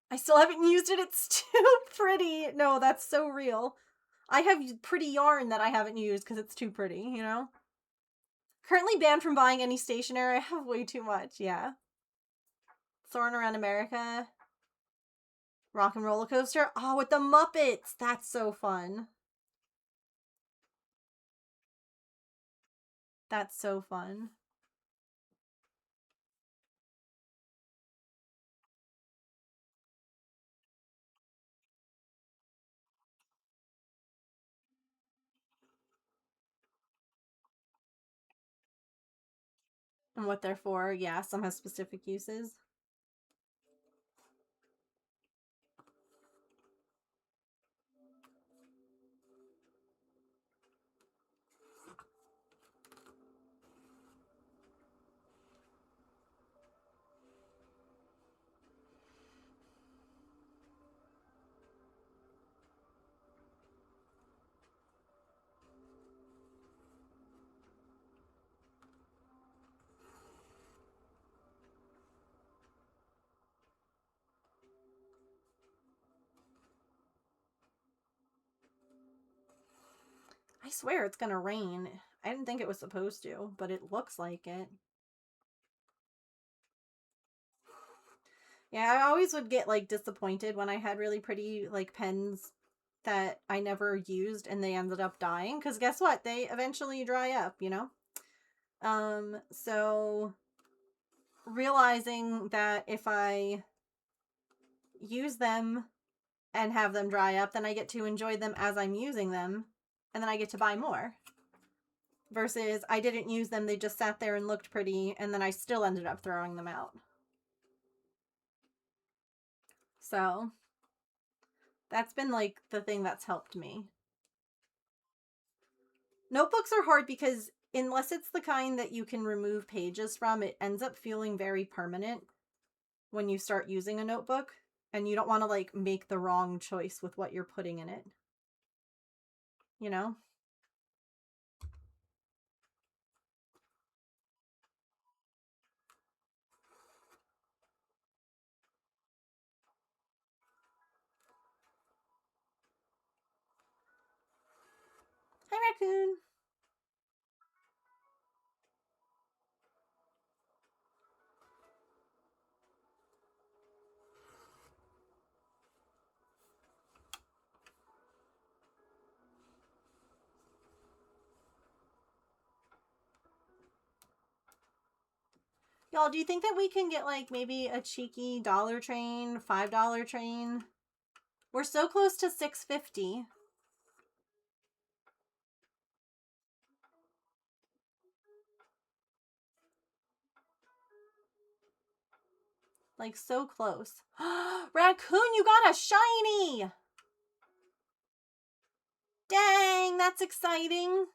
I still haven't used it. It's too pretty. No, that's so real. I have pretty yarn that I haven't used because it's too pretty, you know? Currently banned from buying any stationery. I have way too much, yeah. Soaring Around America. Rock and Roller Coaster. Oh, with the Muppets. That's so fun. That's so fun. And what they're for. Yeah, some have specific uses. I swear it's gonna rain. I didn't think it was supposed to, but it looks like it. Yeah, I always would get like disappointed when I had really pretty like pens that I never used and they ended up dying, because guess what? They eventually dry up, you know? So realizing that if I use them and have them dry up, then I get to enjoy them as I'm using them, and then I get to buy more. Versus I didn't use them, they just sat there and looked pretty, and then I still ended up throwing them out. So that's been like the thing that's helped me. Notebooks are hard because unless it's the kind that you can remove pages from, it ends up feeling very permanent when you start using a notebook, and you don't want to like make the wrong choice with what you're putting in it. You know? Hi, raccoon. Y'all, do you think that we can get like maybe a cheeky dollar train, $5 train? We're so close to $6.50. Like so close. Raccoon, you got a shiny! Dang, that's exciting.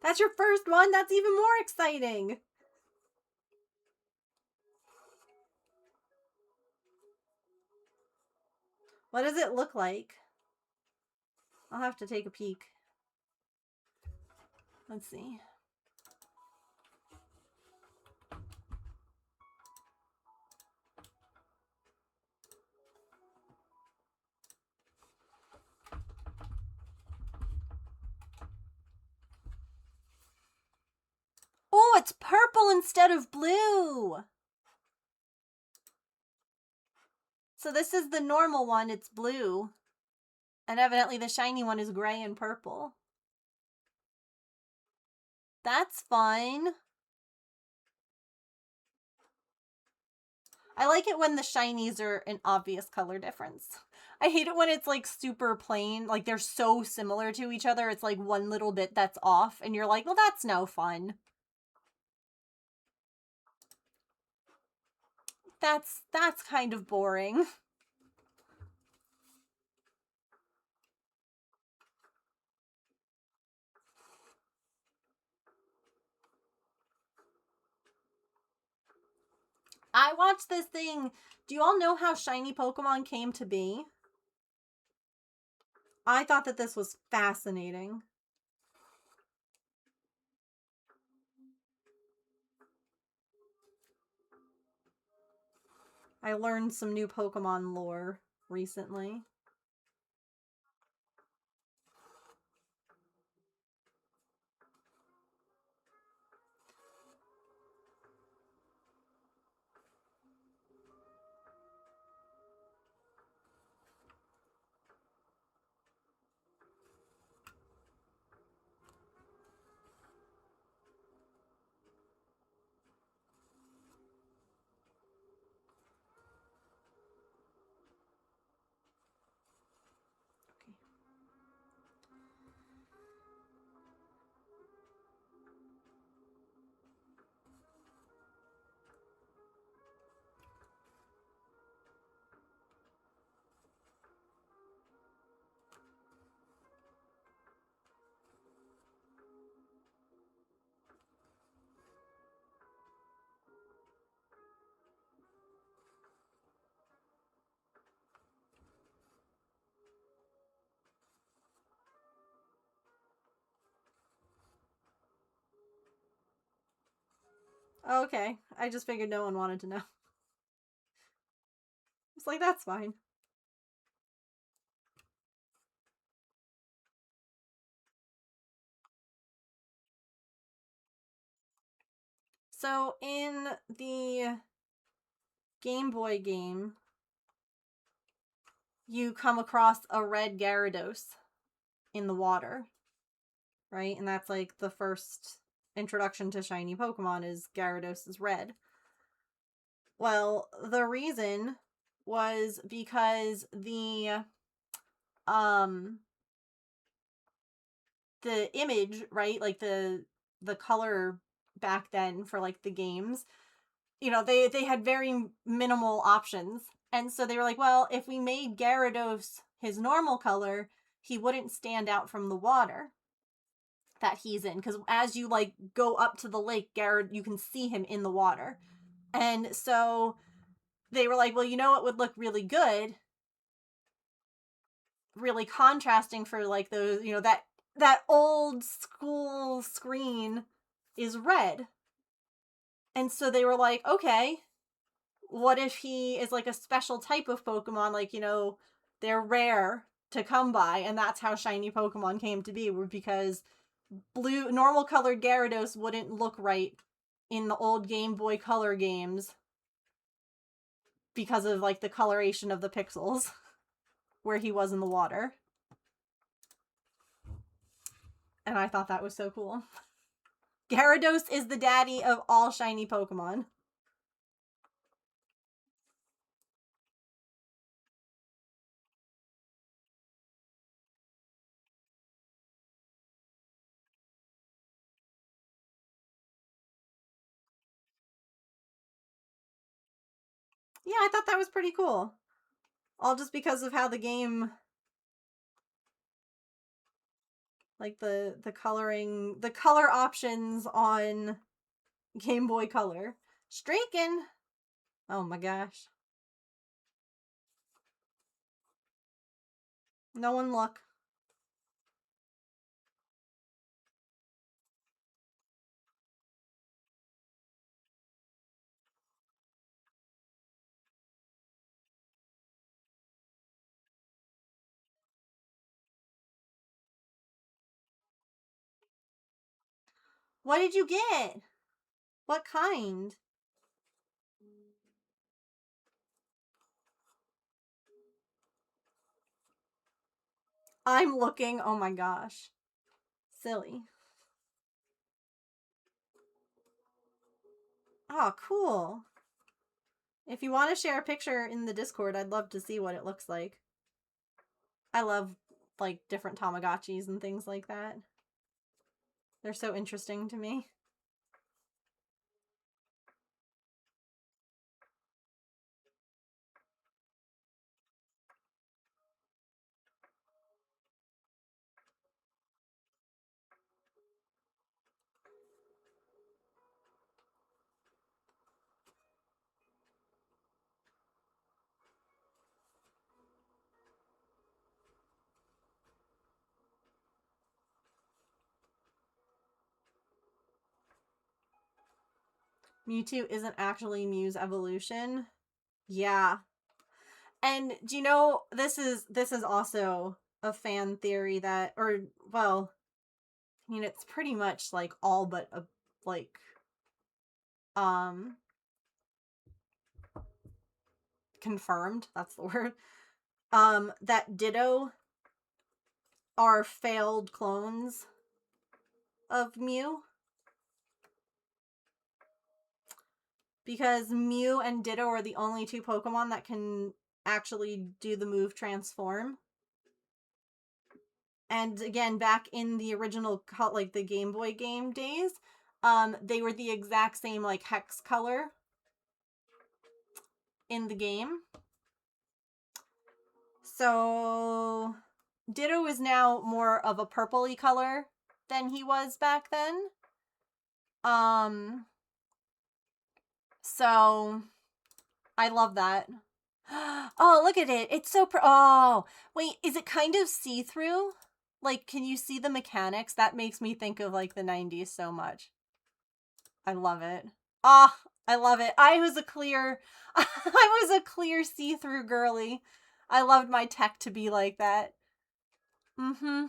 That's your first one? That's even more exciting. What does it look like? I'll have to take a peek. Let's see. Oh, it's purple instead of blue. So this is the normal one, it's blue. And evidently the shiny one is gray and purple. That's fun. I like it when the shinies are an obvious color difference. I hate it when it's like super plain, like they're so similar to each other. It's like one little bit that's off, and you're like, well, that's no fun. That's kind of boring. I watched this thing. Do you all know how shiny Pokemon came to be? I thought that this was fascinating. I learned some new Pokemon lore recently. Okay, I just figured no one wanted to know. It's like, that's fine. So in the Game Boy game, you come across a red Gyarados in the water, right? And that's like the first introduction to shiny Pokemon is Gyarados is red. Well, the reason was because um the image, right? Like the color back then for like the games, you know, they had very minimal options. And so they were like, well, if we made Gyarados his normal color, he wouldn't stand out from the water that he's in, because as you like go up to the lake, Gyarados, you can see him in the water. And so they were like, well, you know what would look really good, really contrasting for like those, you know, that old school screen is red. And so they were like, okay, what if he is like a special type of Pokemon, like, you know, they're rare to come by, and that's how shiny Pokemon came to be, because blue normal colored Gyarados wouldn't look right in the old Game Boy Color games because of like the coloration of the pixels where he was in the water. And I thought that was so cool. Gyarados is the daddy of all shiny Pokemon. Yeah, I thought that was pretty cool. All just because of how the game, like the coloring, the color options on Game Boy Color. Straken! Oh my gosh. No one look. What did you get? What kind? I'm looking. Oh my gosh. Silly. Oh, cool. If you want to share a picture in the Discord, I'd love to see what it looks like. I love like different Tamagotchis and things like that. They're so interesting to me. Mewtwo isn't actually Mew's evolution. Yeah. And do you know this is also a fan theory that, or well, I mean it's pretty much like all but a like um confirmed, that's the word. That Ditto are failed clones of Mew. Because Mew and Ditto are the only two Pokemon that can actually do the move transform. And again, back in the original, like the Game Boy game days, they were the exact same like hex color in the game. So Ditto is now more of a purpley color than he was back then. So I love that. Oh, look at it. It's so oh, wait, is it kind of see-through? Like, can you see the mechanics? That makes me think of like the 90s so much. I love it. Ah, I love it. I was a clear see-through girly. I loved my tech to be like that. Mm-hmm.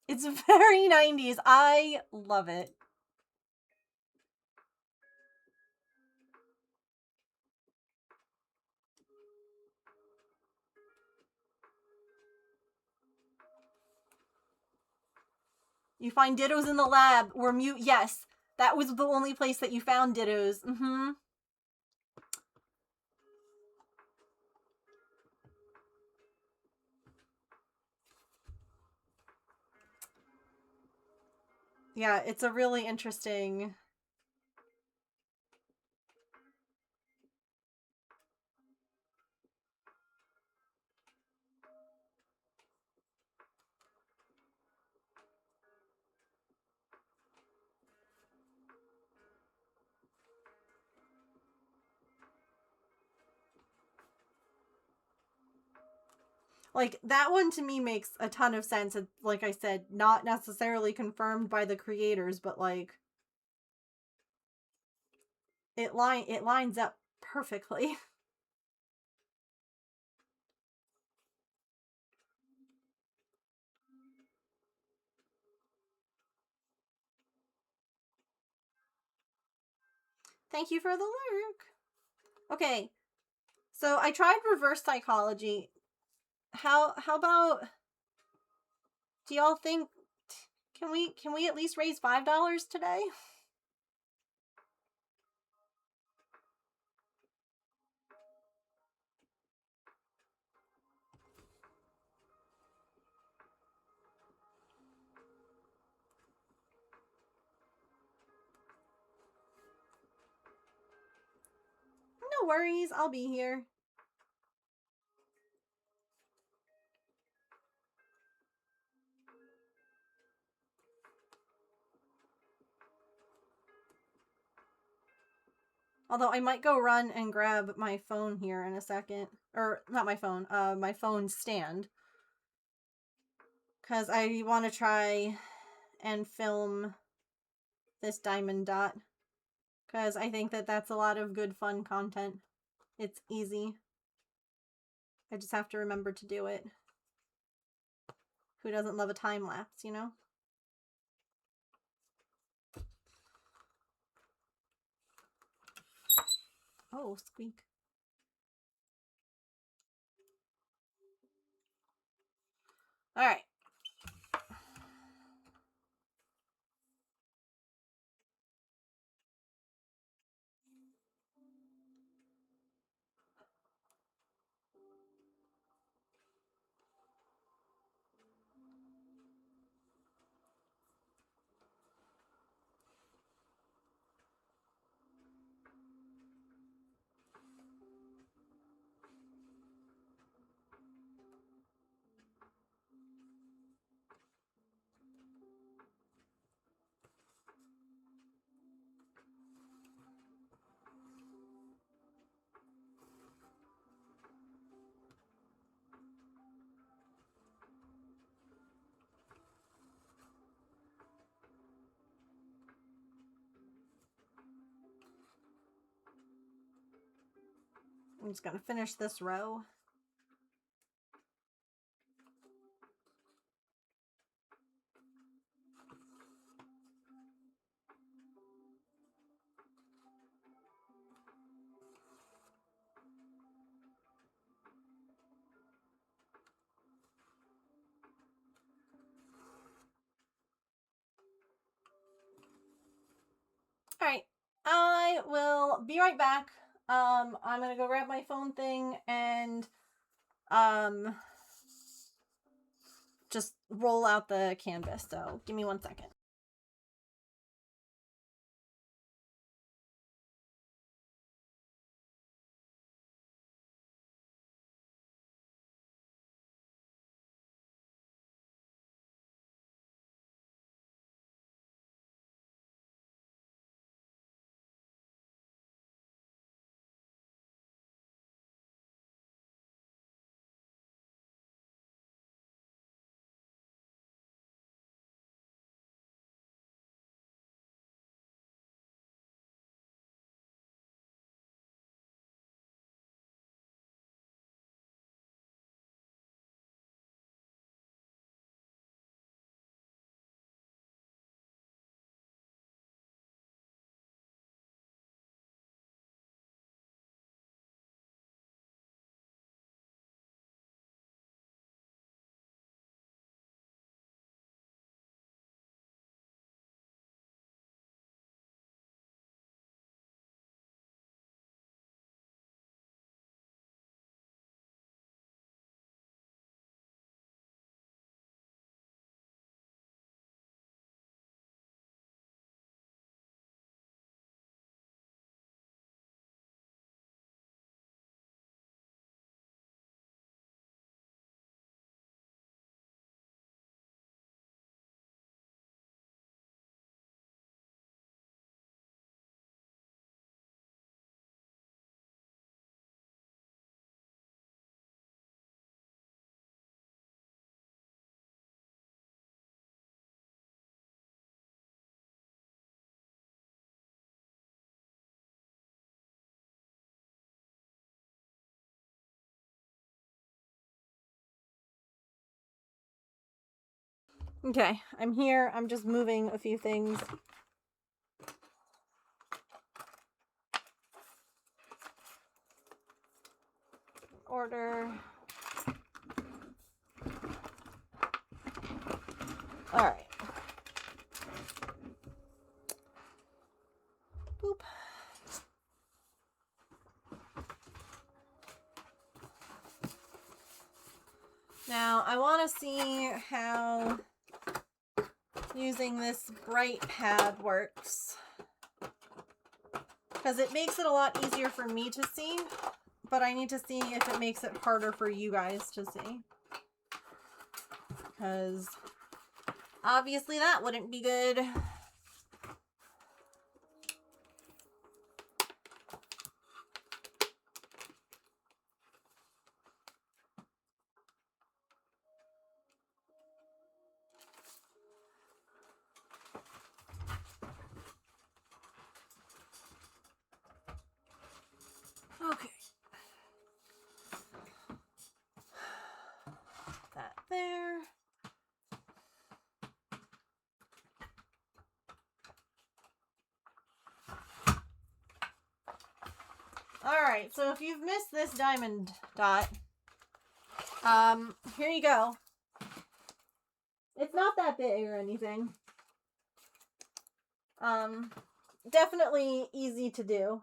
It's very 90s. I love it. You find Dittos in the lab where Mew. Yes, that was the only place that you found Dittos. Mm-hmm. Yeah, it's a really interesting. Like, that one to me makes a ton of sense. It's, like I said, not necessarily confirmed by the creators, but like it lines up perfectly. Thank you for the lurk. Okay. So I tried reverse psychology. How about, do y'all think can we at least raise $5 today? No worries, I'll be here. Although I might go run and grab my phone here in a second. Or, not my phone, my phone stand. Because I want to try and film this diamond dot. Because I think that that's a lot of good fun content. It's easy. I just have to remember to do it. Who doesn't love a time lapse, you know? Oh, squeak. Alright. I'm just going to finish this row. All right, I will be right back. I'm gonna go grab my phone thing and just roll out the canvas. So give me 1 second. Okay, I'm here. I'm just moving a few things. Order. All right. Boop. Now, I want to see how using this bright pad works, because it makes it a lot easier for me to see, but I need to see if it makes it harder for you guys to see, because obviously that wouldn't be good. Okay. That there. Alright, so if you've missed this diamond dot, here you go. It's not that big or anything. Definitely easy to do.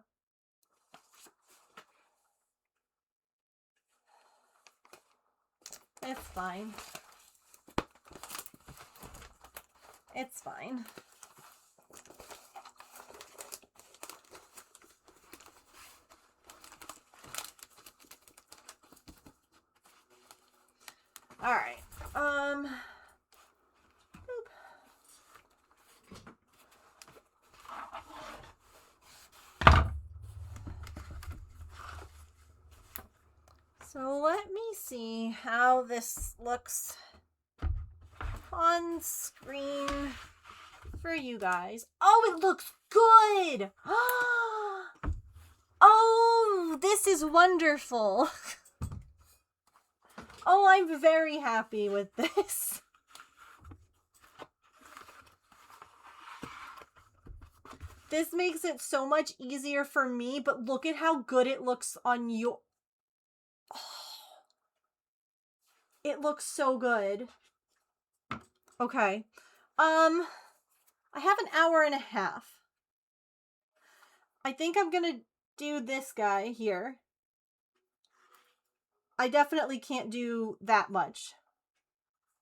It's fine. It's fine. All right. So let me see how this looks on screen for you guys. Oh, it looks good. Oh Oh, this is wonderful. Oh, I'm very happy with this. This makes it so much easier for me, but look at how good it looks on your... Oh, it looks so good. Okay. I have an hour and a half. I think I'm gonna do this guy here. I definitely can't do that much.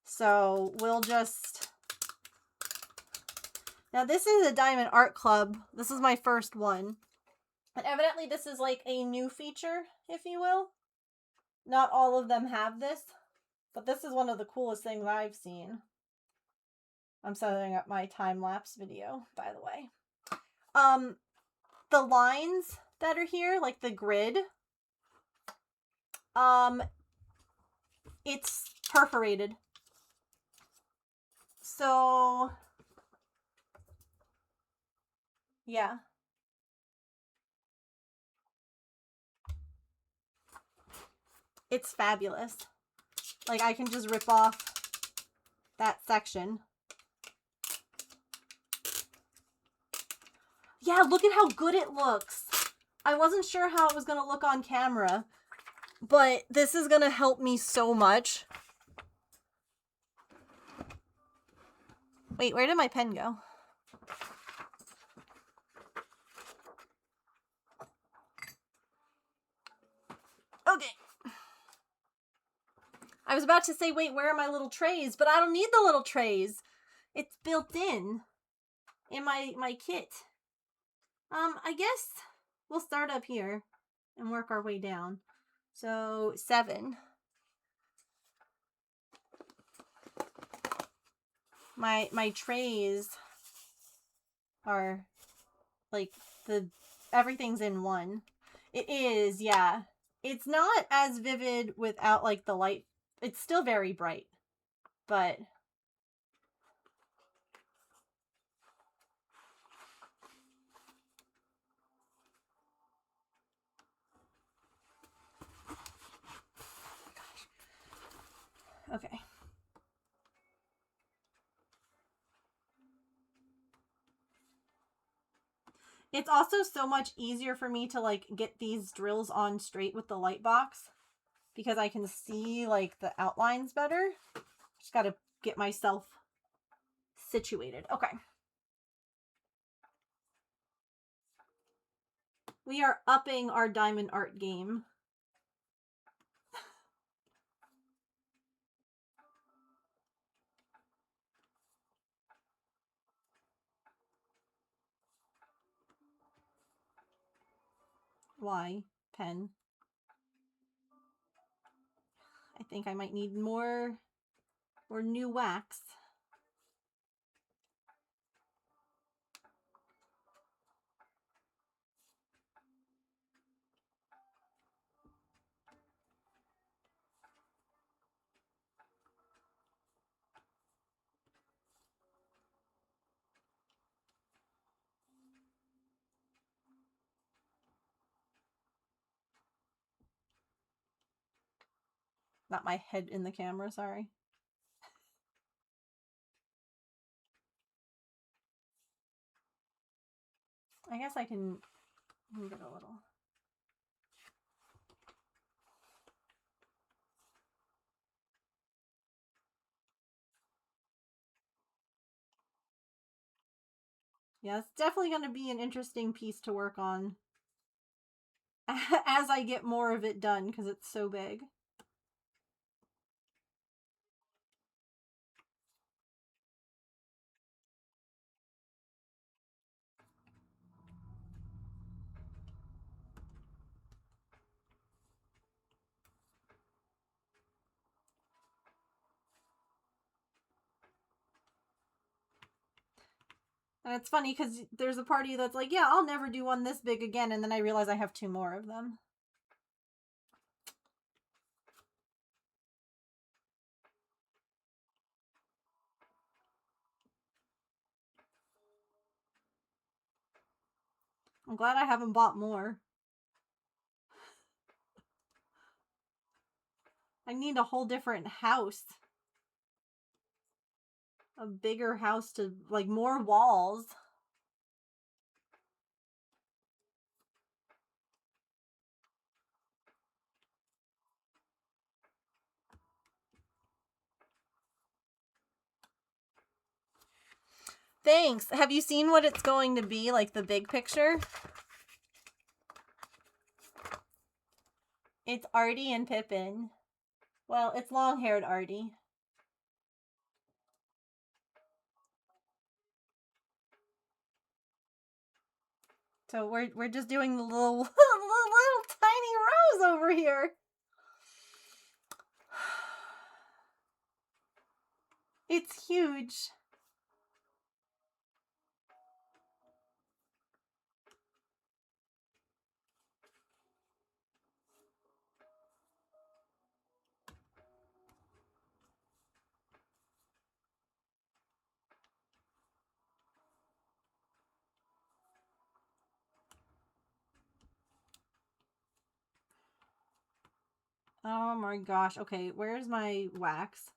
So we'll just... Now this is a Diamond Art Club. This is my first one. And evidently this is like a new feature, if you will. Not all of them have this. But this is one of the coolest things I've seen. I'm setting up my time-lapse video, by the way. The lines that are here, like the grid, it's perforated. So, yeah. It's fabulous. Like, I can just rip off that section. Yeah, look at how good it looks. I wasn't sure how it was going to look on camera, but this is going to help me so much. Wait, where did my pen go? Okay. I was about to say, wait, where are my little trays? But I don't need the little trays. It's built in my kit. I guess we'll start up here and work our way down. So 7. My trays are like everything's in one. It is, yeah. It's not as vivid without like the light. It's still very bright, but okay. It's also so much easier for me to like get these drills on straight with the light box because I can see like the outlines better. Just got to get myself situated. Okay. We are upping our diamond art game. Why? Pen. I think I might need more new wax. Not my head in the camera, sorry. I guess I can move it a little. Yeah, it's definitely going to be an interesting piece to work on as I get more of it done because it's so big. And it's funny because there's a party that's like, yeah, I'll never do one this big again. And then I realize I have 2 more of them. I'm glad I haven't bought more. I need a whole different house. A bigger house to, like, more walls. Thanks. Have you seen what it's going to be, like the big picture? It's Artie and Pippin. Well, it's long-haired Artie. So we're just doing the little little tiny rows over here. It's huge. Oh my gosh. Okay, where's my wax?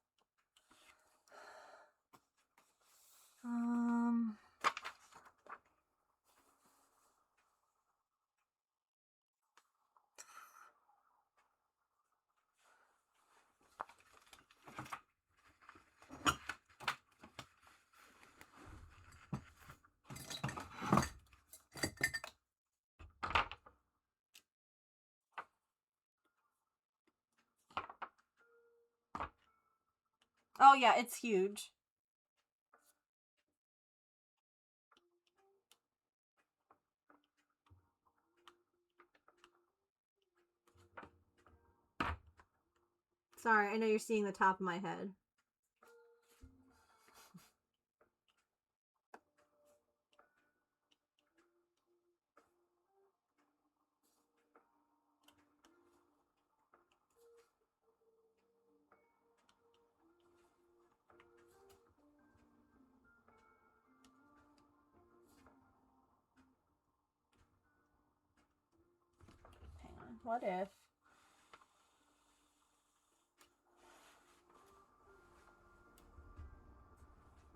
Oh yeah, it's huge. Sorry, I know you're seeing the top of my head. Hang on. What if?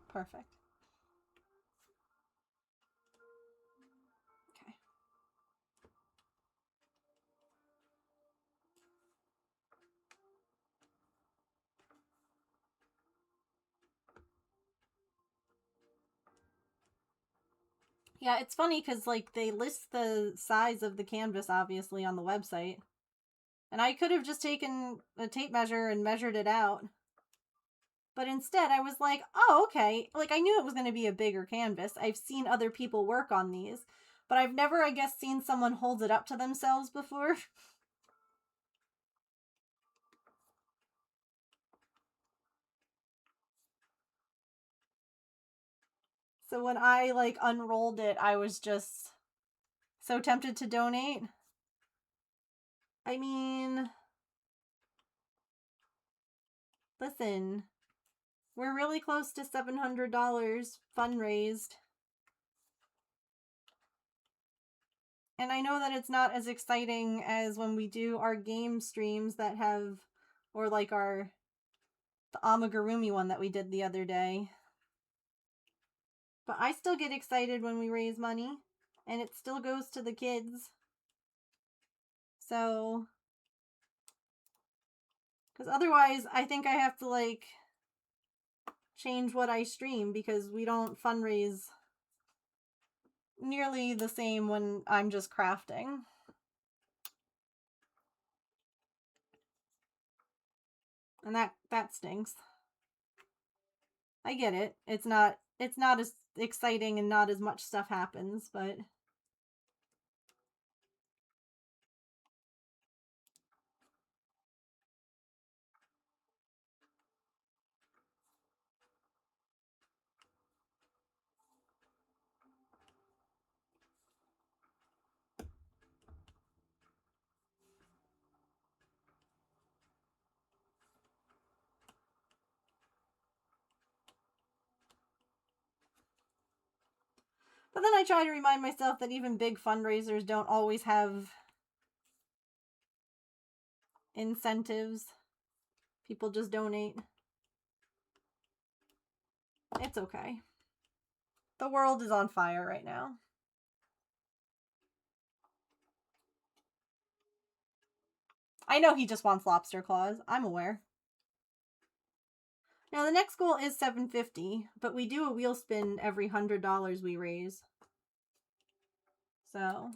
Perfect. Okay. Yeah, it's funny because, like, they list the size of the canvas, obviously, on the website. And I could have just taken a tape measure and measured it out. But instead, I was like, oh, okay. Like, I knew it was going to be a bigger canvas. I've seen other people work on these. But I've never, I guess, seen someone hold it up to themselves before. So when I, like, unrolled it, I was just so tempted to donate. I mean, listen, we're really close to $700 fundraised. And I know that it's not as exciting as when we do our game streams that have, or like the Amigurumi one that we did the other day. But I still get excited when we raise money, and it still goes to the kids. So, because otherwise I think I have to, like, change what I stream because we don't fundraise nearly the same when I'm just crafting. And that stinks. I get it. It's not as exciting and not as much stuff happens, but then I try to remind myself that even big fundraisers don't always have incentives. People just donate. It's okay. The world is on fire right now. I know he just wants lobster claws. I'm aware. Now the next goal is $750, but we do a wheel spin every $100 we raise. So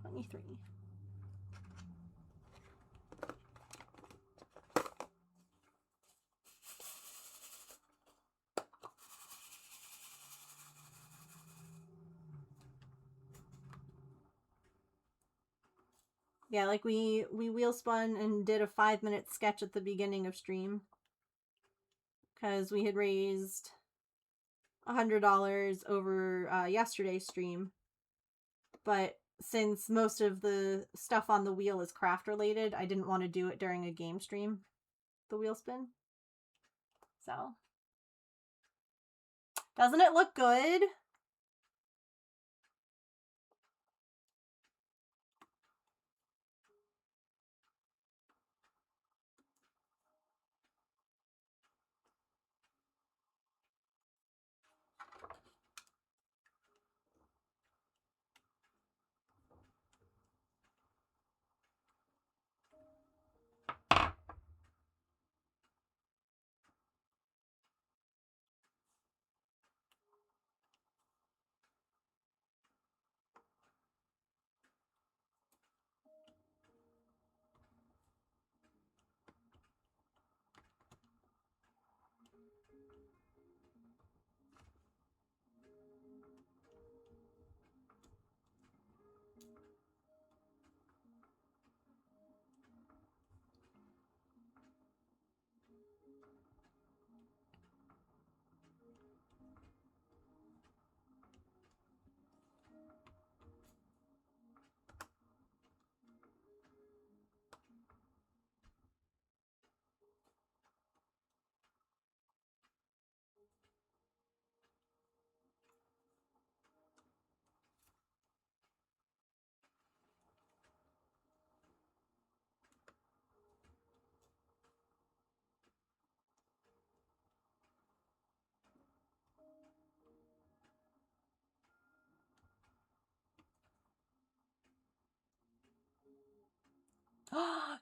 $23. Yeah, like we wheel spun and did a 5-minute sketch at the beginning of stream. Because we had raised $100 over yesterday's stream. But since most of the stuff on the wheel is craft related, I didn't want to do it during a game stream, the wheel spin. So, doesn't it look good?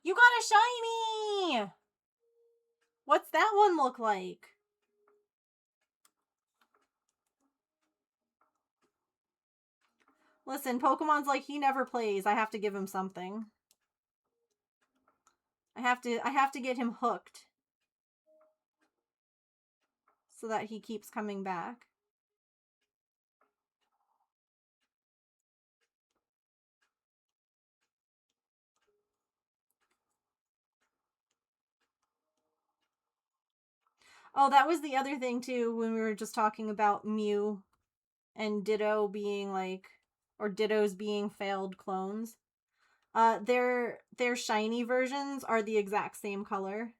You got a shiny! What's that one look like? Listen, Pokemon's like he never plays. I have to give him something. I have to get him hooked. So that he keeps coming back. Oh, that was the other thing too when we were just talking about Mew and Ditto being like, or Dittos being failed clones. Their shiny versions are the exact same color.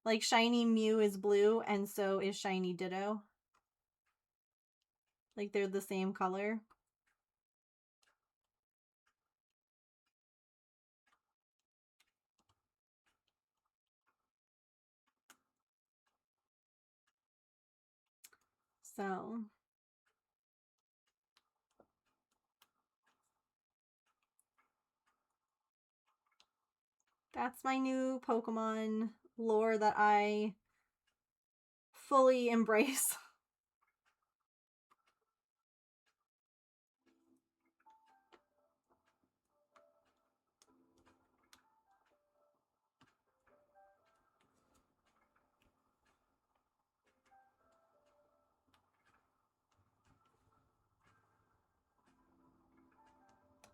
Like shiny Mew is blue and so is shiny Ditto. Like they're the same color. So that's my new Pokemon lore that I fully embrace.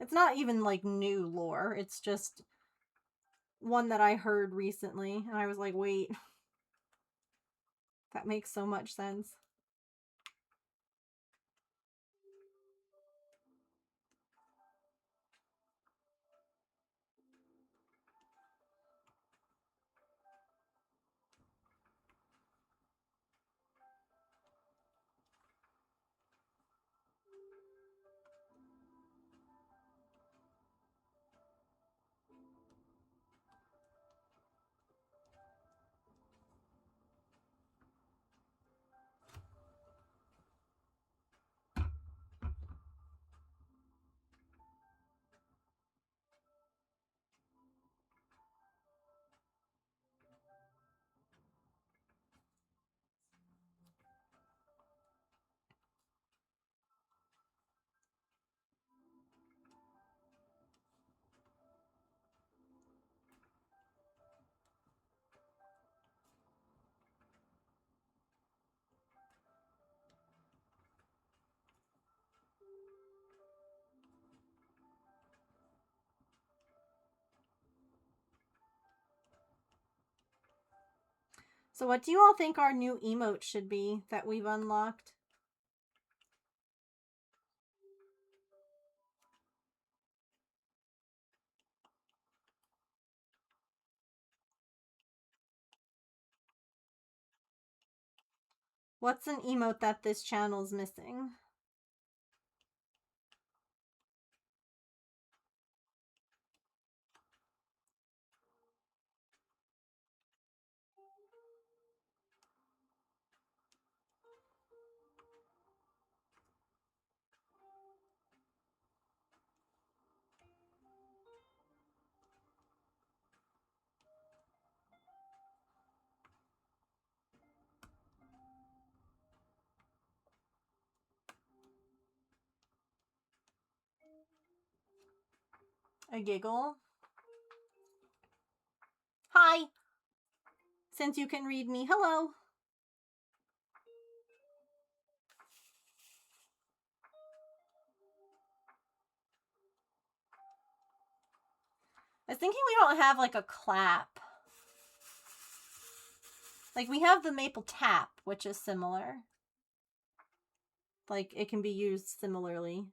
It's not even like new lore. It's just one that I heard recently, and I was like, wait, that makes so much sense. So what do you all think our new emote should be that we've unlocked? What's an emote that this channel's missing? A giggle? Hi! Since you can read me, hello! I was thinking we don't have like a clap. Like we have the maple tap, which is similar. Like it can be used similarly.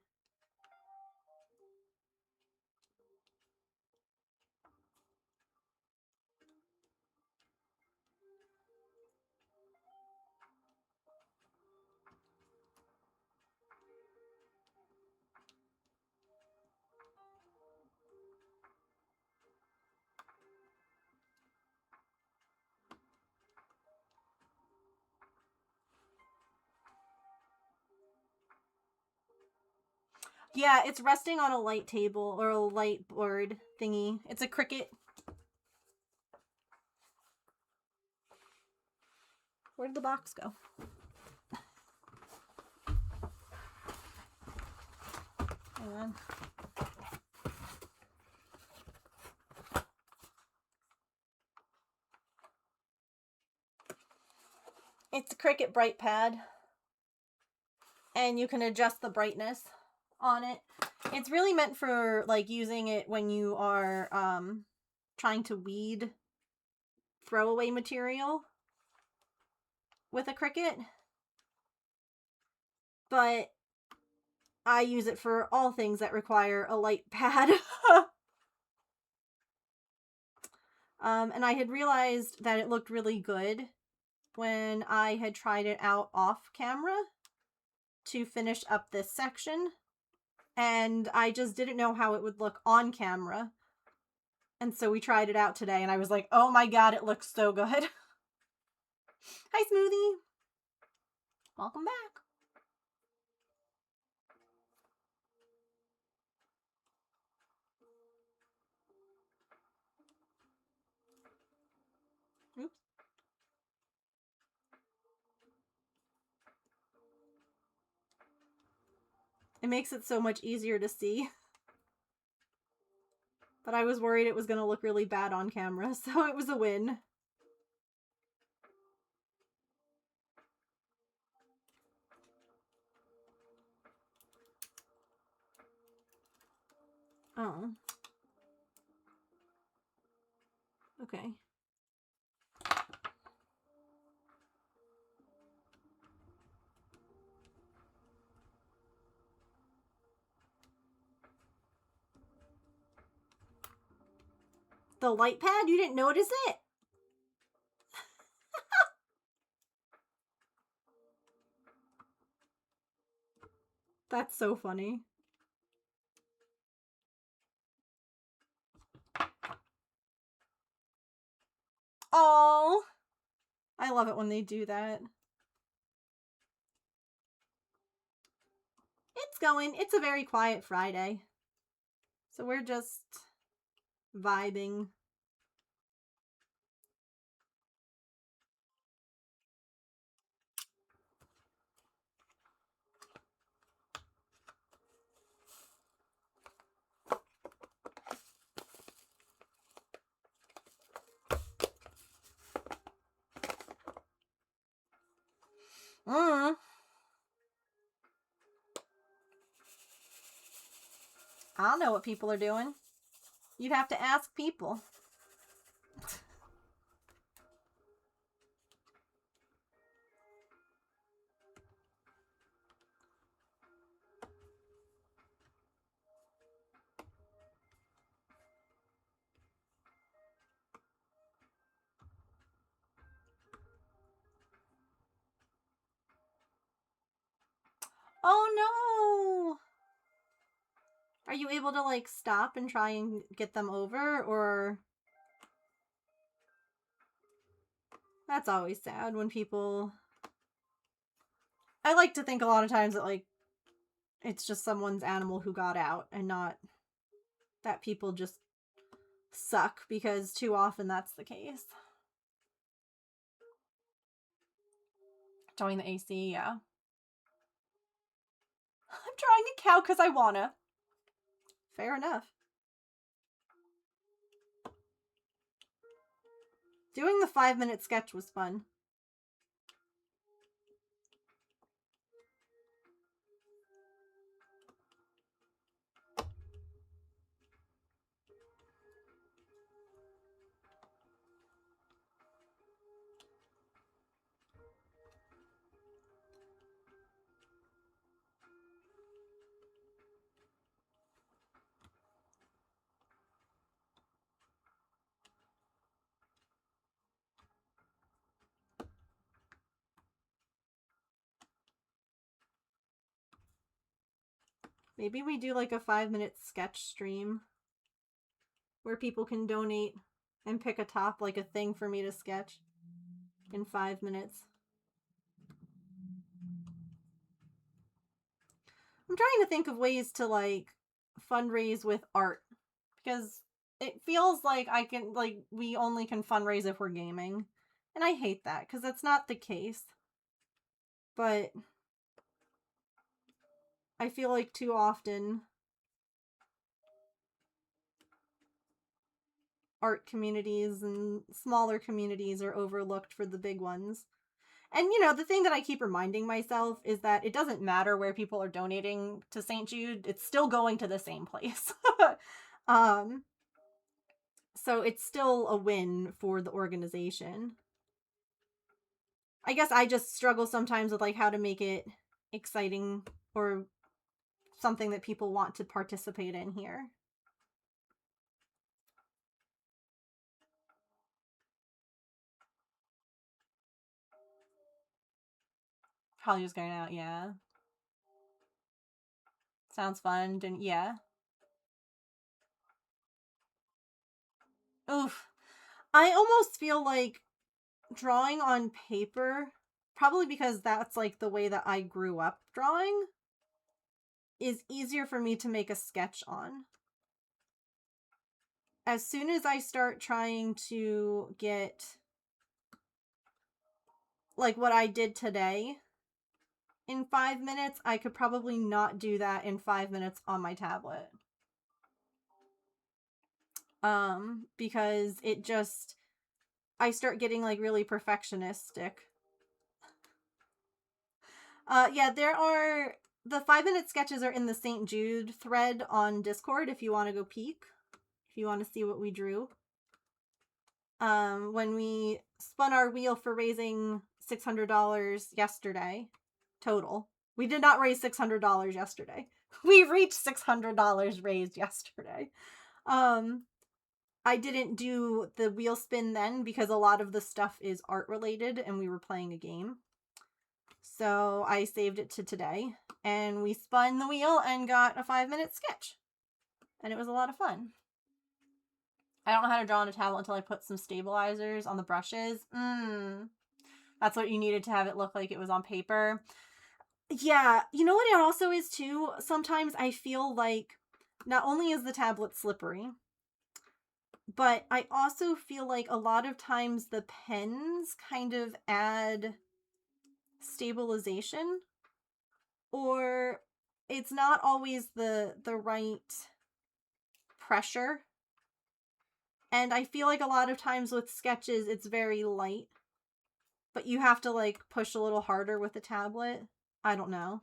Yeah, it's resting on a light table or a light board thingy. It's a cricket. Where did the box go? Hang on. It's a Cricut Bright Pad. And you can adjust the brightness on it. It's really meant for like using it when you are trying to weed throwaway material with a Cricut. But I use it for all things that require a light pad. And I had realized that it looked really good when I had tried it out off camera to finish up this section. And I just didn't know how it would look on camera. And so we tried it out today and I was like, oh my god, it looks so good. Hi, Smoothie. Welcome back. Oops. It makes it so much easier to see. But I was worried it was going to look really bad on camera, so it was a win. Oh. Okay. The light pad? You didn't notice it? That's so funny. Oh, I love it when they do that. It's going. It's a very quiet Friday. So we're just vibing. I don't know what people are doing. You'd have to ask people. Oh no! Are you able to like stop and try and get them over, or... That's always sad when people... I like to think a lot of times that like it's just someone's animal who got out and not that people just suck, because too often that's the case. Join the AC, yeah. I'm drawing a cow because I wanna. Fair enough. Doing the 5-minute sketch was fun. Maybe we do like a 5-minute sketch stream where people can donate and pick a top, like a thing for me to sketch in 5 minutes. I'm trying to think of ways to like fundraise with art, because it feels like we only can fundraise if we're gaming. And I hate that because that's not the case. But I feel like too often art communities and smaller communities are overlooked for the big ones. And, you know, the thing that I keep reminding myself is that it doesn't matter where people are donating to St. Jude. It's still going to the same place. So it's still a win for the organization. I guess I just struggle sometimes with, like, how to make it exciting or something that people want to participate in here. Holly's going out, yeah. Sounds fun, didn't, yeah. Oof. I almost feel like drawing on paper, probably because that's like the way that I grew up drawing, is easier for me to make a sketch on. As soon as I start trying to get like what I did today in 5 minutes, I could probably not do that in 5 minutes on my tablet. Because it just, I start getting like really perfectionistic. Yeah, the 5-minute sketches are in the St. Jude thread on Discord if you want to go peek. If you want to see what we drew. when we spun our wheel for raising $600 yesterday total. We did not raise $600 yesterday. We reached $600 raised yesterday. I didn't do the wheel spin then because a lot of the stuff is art related and we were playing a game. So I saved it to today and we spun the wheel and got a 5-minute sketch. And it was a lot of fun. I don't know how to draw on a tablet until I put some stabilizers on the brushes. That's what you needed to have it look like it was on paper. Yeah, you know what it also is too? Sometimes I feel like not only is the tablet slippery, but I also feel like a lot of times the pens kind of add stabilization, or it's not always the right pressure. And I feel like a lot of times with sketches it's very light, but you have to like push a little harder with the tablet. I don't know.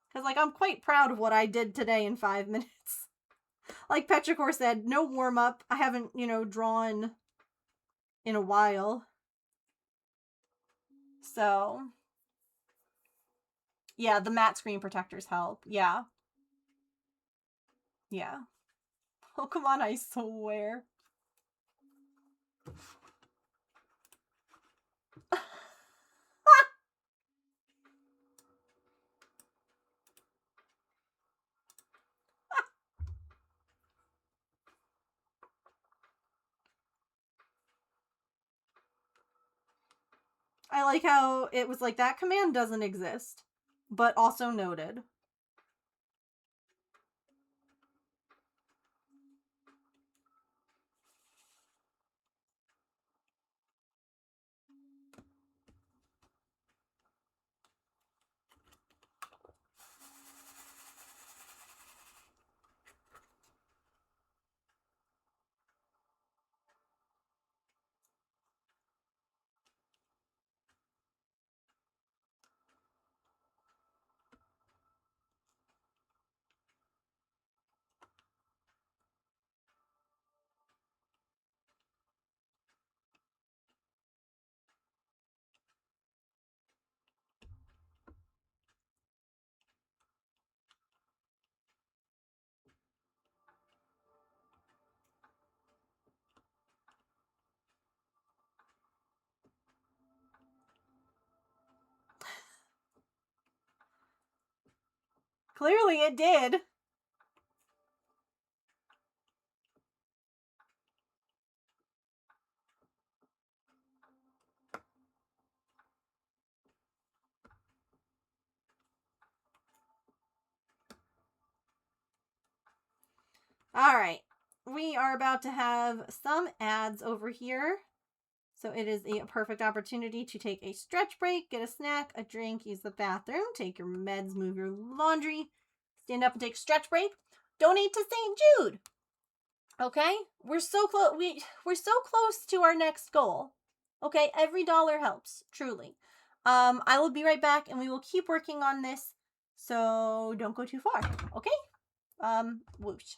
Because like I'm quite proud of what I did today in 5 minutes. Like Petrichor said, no warm up. I haven't, drawn in a while. So, yeah, the matte screen protectors help. Yeah. Yeah. Oh, come on, I swear. I like how it was like that command doesn't exist, but also noted. Clearly it did. All right. We are about to have some ads over here. So it is a perfect opportunity to take a stretch break, get a snack, a drink, use the bathroom, take your meds, move your laundry, stand up and take a stretch break, donate to St. Jude. Okay? We're so close. We're so close to our next goal. Okay? Every dollar helps, truly. I will be right back and we will keep working on this. So don't go too far. Okay? Whoosh.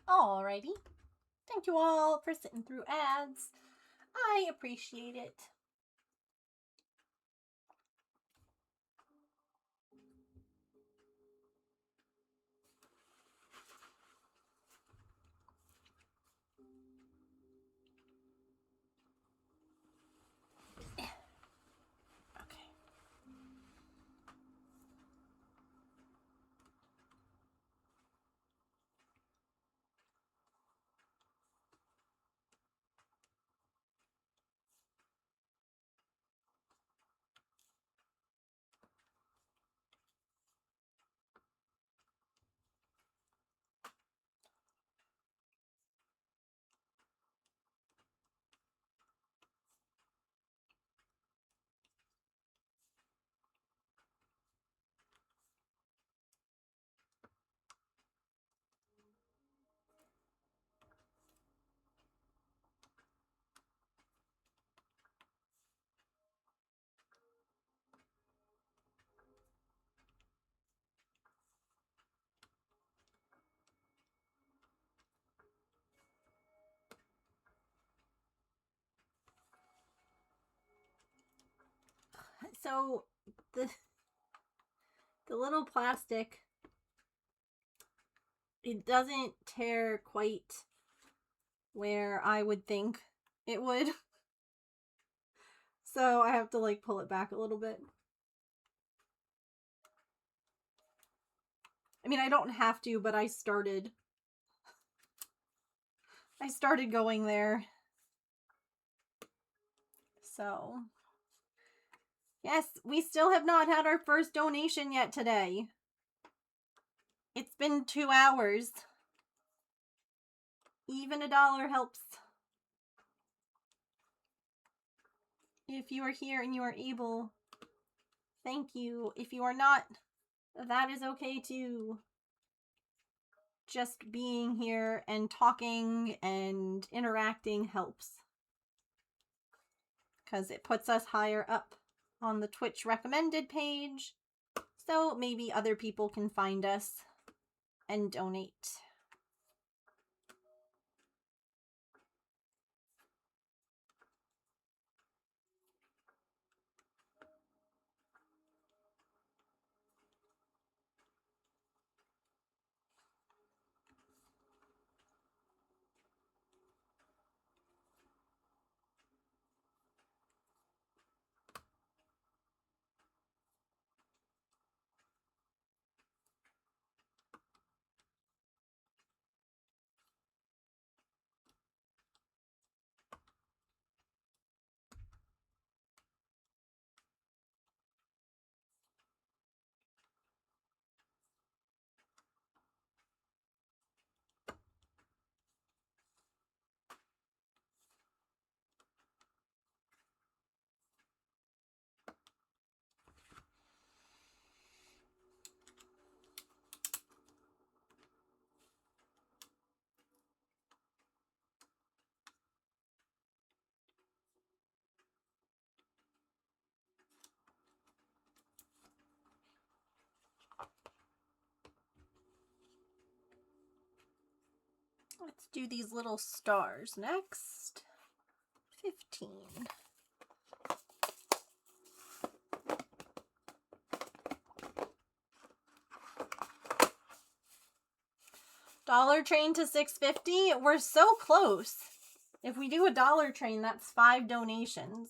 Alrighty. Thank you all for sitting through ads. I appreciate it. Okay. So the little plastic, it doesn't tear quite where I would think it would. So I have to like pull it back a little bit. I mean, I don't have to, but I started going there. So, yes, we still have not had our first donation yet today. It's been 2 hours. Even $1 helps. If you are here and you are able, thank you. If you are not, that is okay too. Just being here and talking and interacting helps. Because it puts us higher up on the Twitch recommended page. So maybe other people can find us and donate. Let's do these little stars next. 15. Dollar train to 650. We're so close. If we do a dollar train, that's 5 donations.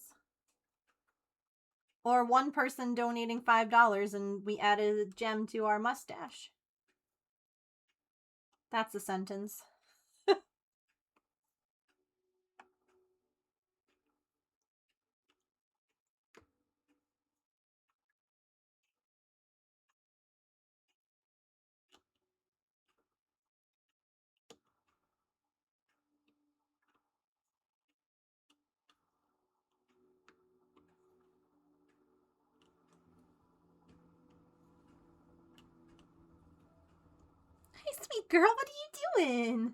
Or one person donating $5 and we added a gem to our mustache. That's a sentence. Hey, sweet girl, what are you doing?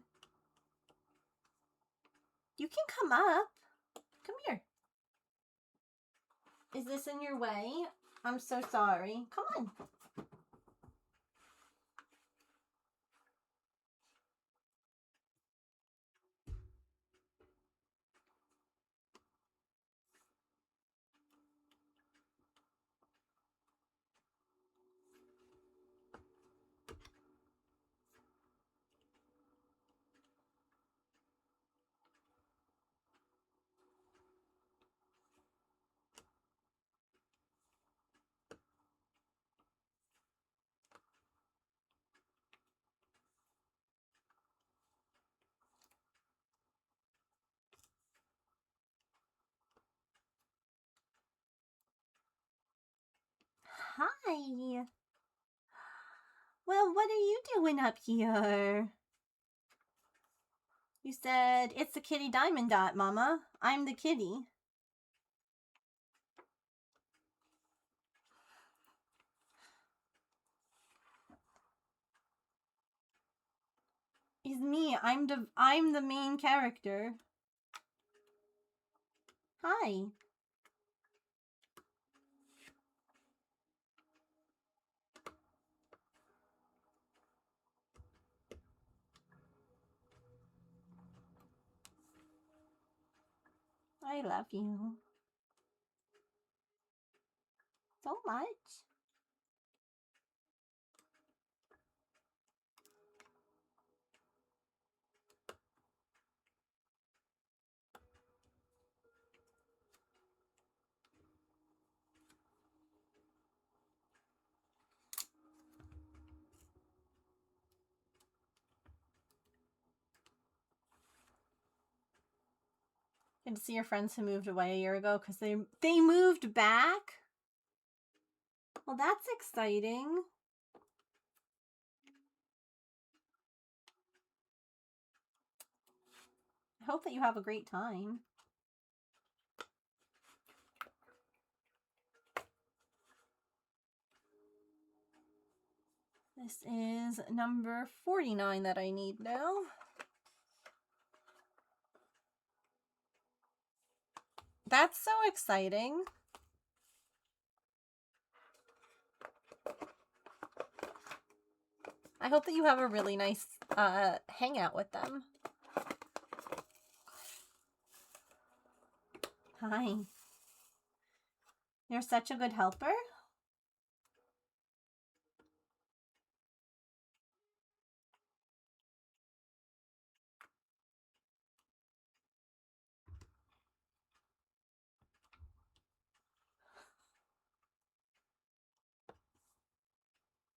You can come up. Come here. Is this in your way? I'm so sorry. Come on. Hi. Well, what are you doing up here? You said, it's the kitty Diamond Dot, Mama. I'm the kitty. It's me. I'm the main character. Hi. I love you. So much. Good to see your friends who moved away a year ago because they moved back. Well, that's exciting. I hope that you have a great time. This is number 49 that I need now. That's so exciting. I hope that you have a really nice hangout with them. Hi. You're such a good helper.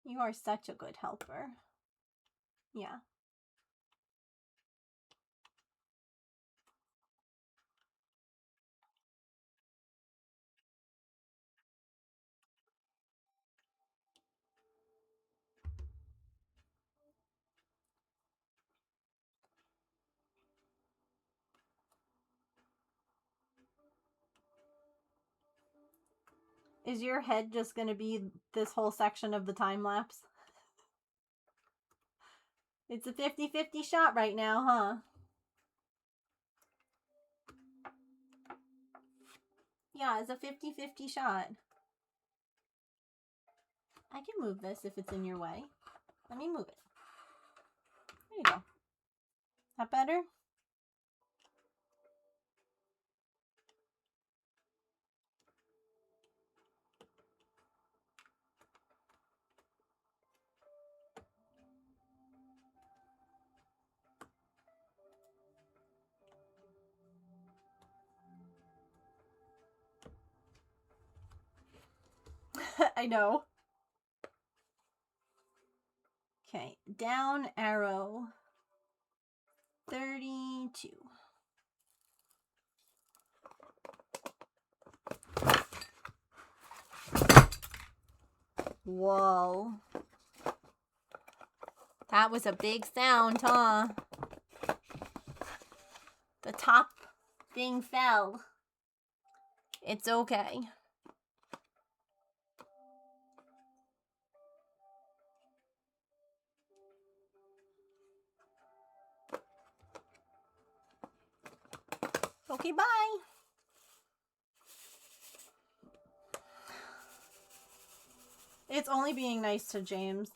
You are such a good helper. Yeah. Is your head just going to be this whole section of the time lapse? It's a 50-50 shot right now, huh? Yeah, it's a 50-50 shot. I can move this if it's in your way. Let me move it. There you go. That better? I know. Okay, down arrow 32. Whoa. That was a big sound, huh? The top thing fell. It's okay. Okay, bye. It's only being nice to James.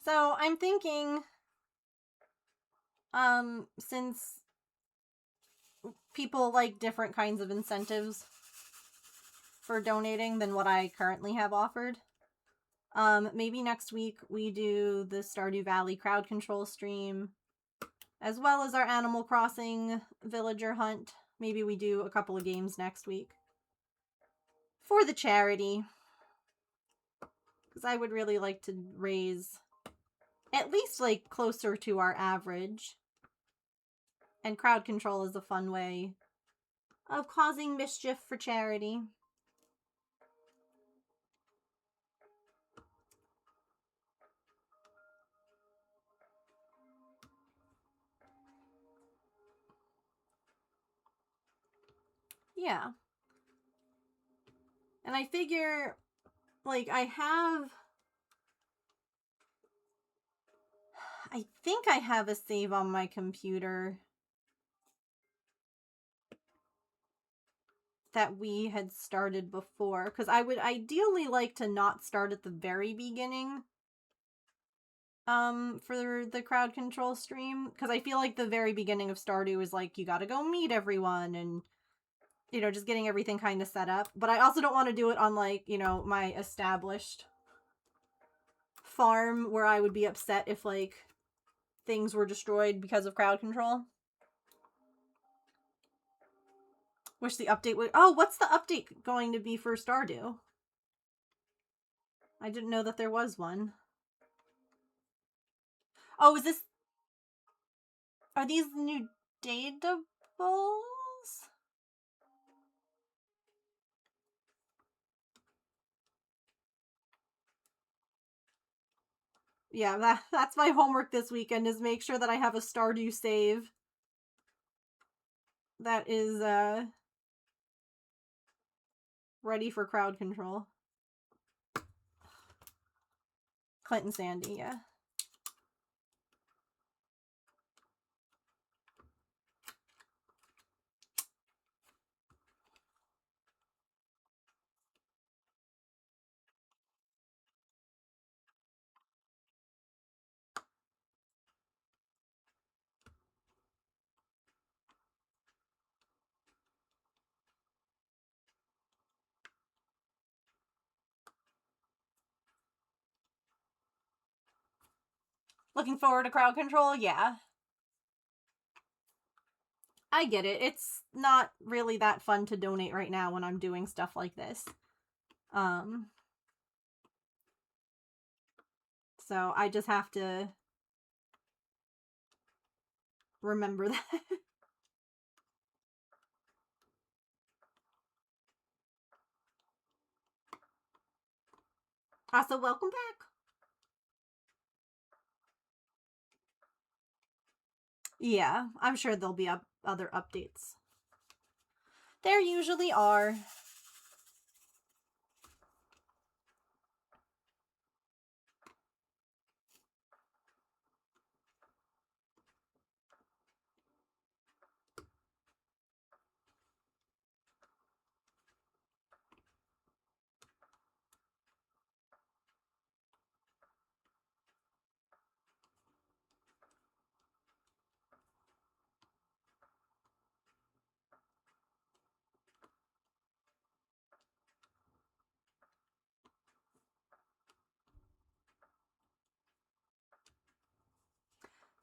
So I'm thinking since people like different kinds of incentives for donating than what I currently have offered. Maybe next week we do the Stardew Valley crowd control stream, as well as our Animal Crossing villager hunt. Maybe we do a couple of games next week for the charity, because I would really like to raise at least like closer to our average. And crowd control is a fun way of causing mischief for charity. Yeah. And I figure, like, I think I have a save on my computer that we had started before, because I would ideally like to not start at the very beginning for the crowd control stream, because I feel like the very beginning of Stardew is like you gotta go meet everyone and, you know, just getting everything kind of set up. But I also don't want to do it on, like, you know, my established farm where I would be upset if, like, things were destroyed because of crowd control. Wish the update would... Oh, what's the update going to be for Stardew? I didn't know that there was one. Oh, is this... Are these new datables? Yeah, that's my homework this weekend, is make sure that I have a Stardew save that is, ready for crowd control. Clinton Sandy, yeah. Looking forward to crowd control? Yeah. I get it. It's not really that fun to donate right now when I'm doing stuff like this. So I just have to remember that. Also, welcome back. Yeah, I'm sure there'll be other updates. There usually are.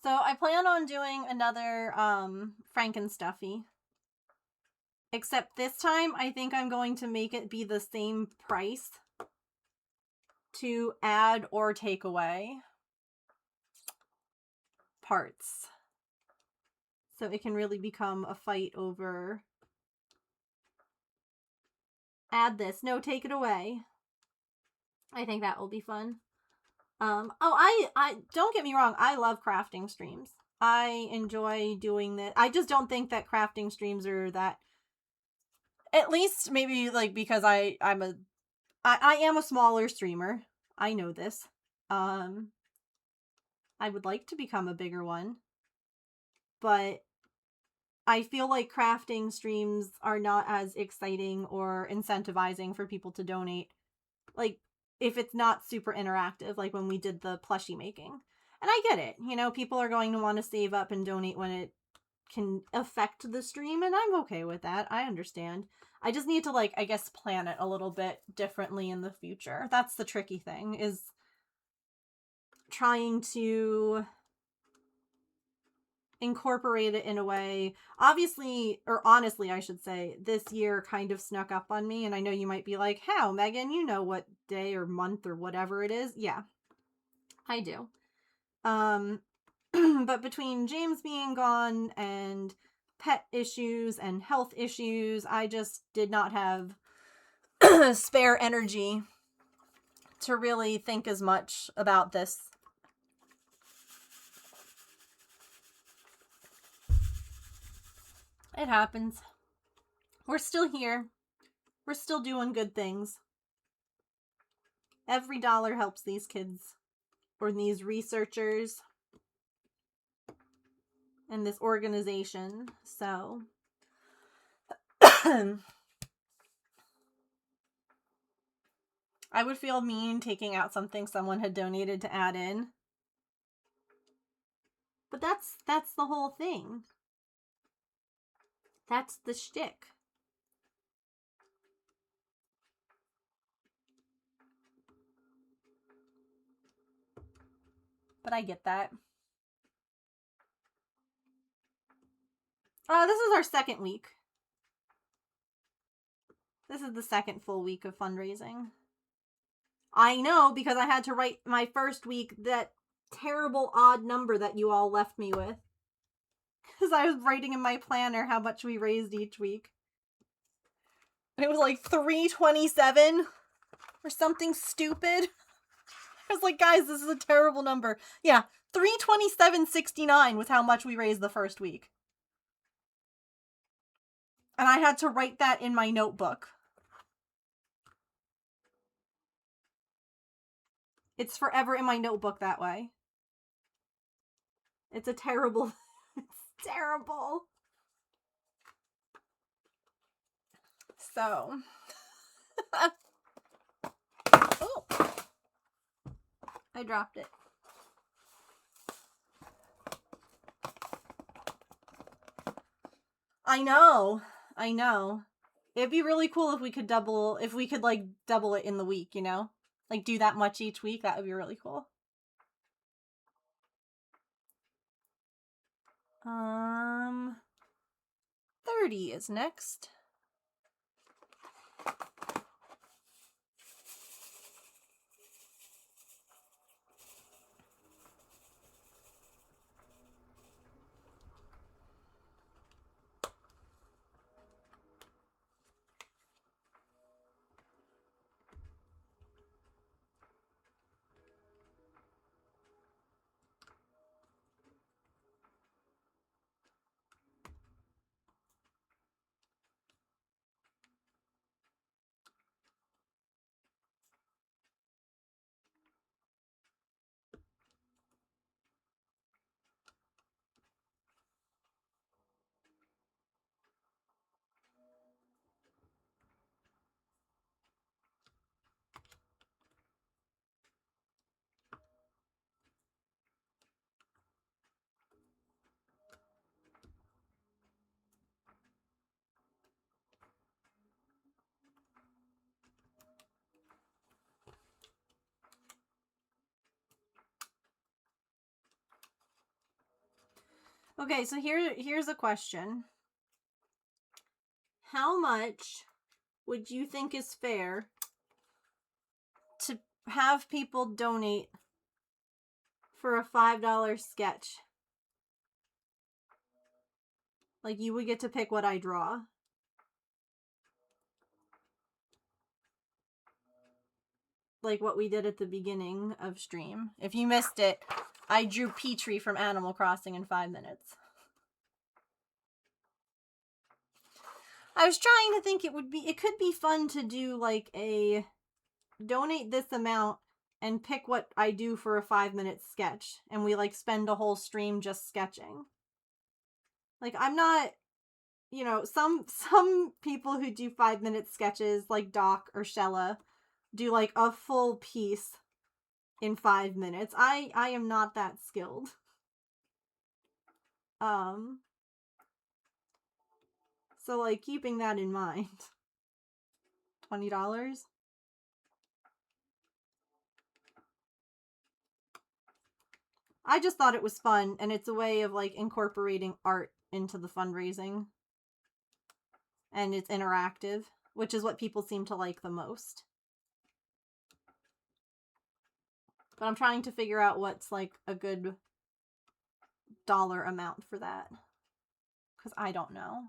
So I plan on doing another Frankenstuffy. Except this time, I think I'm going to make it be the same price to add or take away parts. So it can really become a fight over add this, no, take it away. I think that will be fun. I don't get me wrong, I love crafting streams. I enjoy doing this. I just don't think that crafting streams are that, at least maybe like because I am a smaller streamer. I know this. I would like to become a bigger one, but I feel like crafting streams are not as exciting or incentivizing for people to donate. Like, if it's not super interactive, like when we did the plushie making. And I get it. You know, people are going to want to save up and donate when it can affect the stream, and I'm okay with that. I understand. I just need to, like, I guess, plan it a little bit differently in the future. That's the tricky thing, is trying to incorporate it in a way. Obviously, or honestly, I should say, this year kind of snuck up on me, and I know you might be like, how, Megan? You know what day or month or whatever it is. Yeah, I do. But between James being gone and pet issues and health issues, I just did not have spare energy to really think as much about this. It happens. We're still here. We're still doing good things. Every dollar helps these kids, or these researchers, and this organization. So I would feel mean taking out something someone had donated to add in. But that's the whole thing. That's the shtick. But I get that. This is our second week. This is the second full week of fundraising. I know, because I had to write my first week that terrible odd number that you all left me with. Because I was writing in my planner how much we raised each week. And it was like $327 or something stupid. I was like, guys, this is a terrible number. Yeah, $327.69 was how much we raised the first week. And I had to write that in my notebook. It's forever in my notebook that way. It's a terrible... it's terrible. So... oh! I dropped it. I know. I know. It'd be really cool if we could double it in the week, you know? Like, do that much each week. That would be really cool. 30 is next. Okay, so here's a question. How much would you think is fair to have people donate for a $5 sketch? Like, you would get to pick what I draw. Like what we did at the beginning of stream. If you missed it, I drew Petrie from Animal Crossing in 5 minutes. I was trying to think it could be fun to do like a donate this amount and pick what I do for a 5-minute sketch. And we like spend a whole stream just sketching. Like, I'm not, you know, some people who do 5-minute sketches like Doc or Shella do like a full piece in 5 minutes. I am not that skilled. So like keeping that in mind. $20? I just thought it was fun, and it's a way of like incorporating art into the fundraising. And it's interactive, which is what people seem to like the most. But I'm trying to figure out what's like a good dollar amount for that. Because I don't know.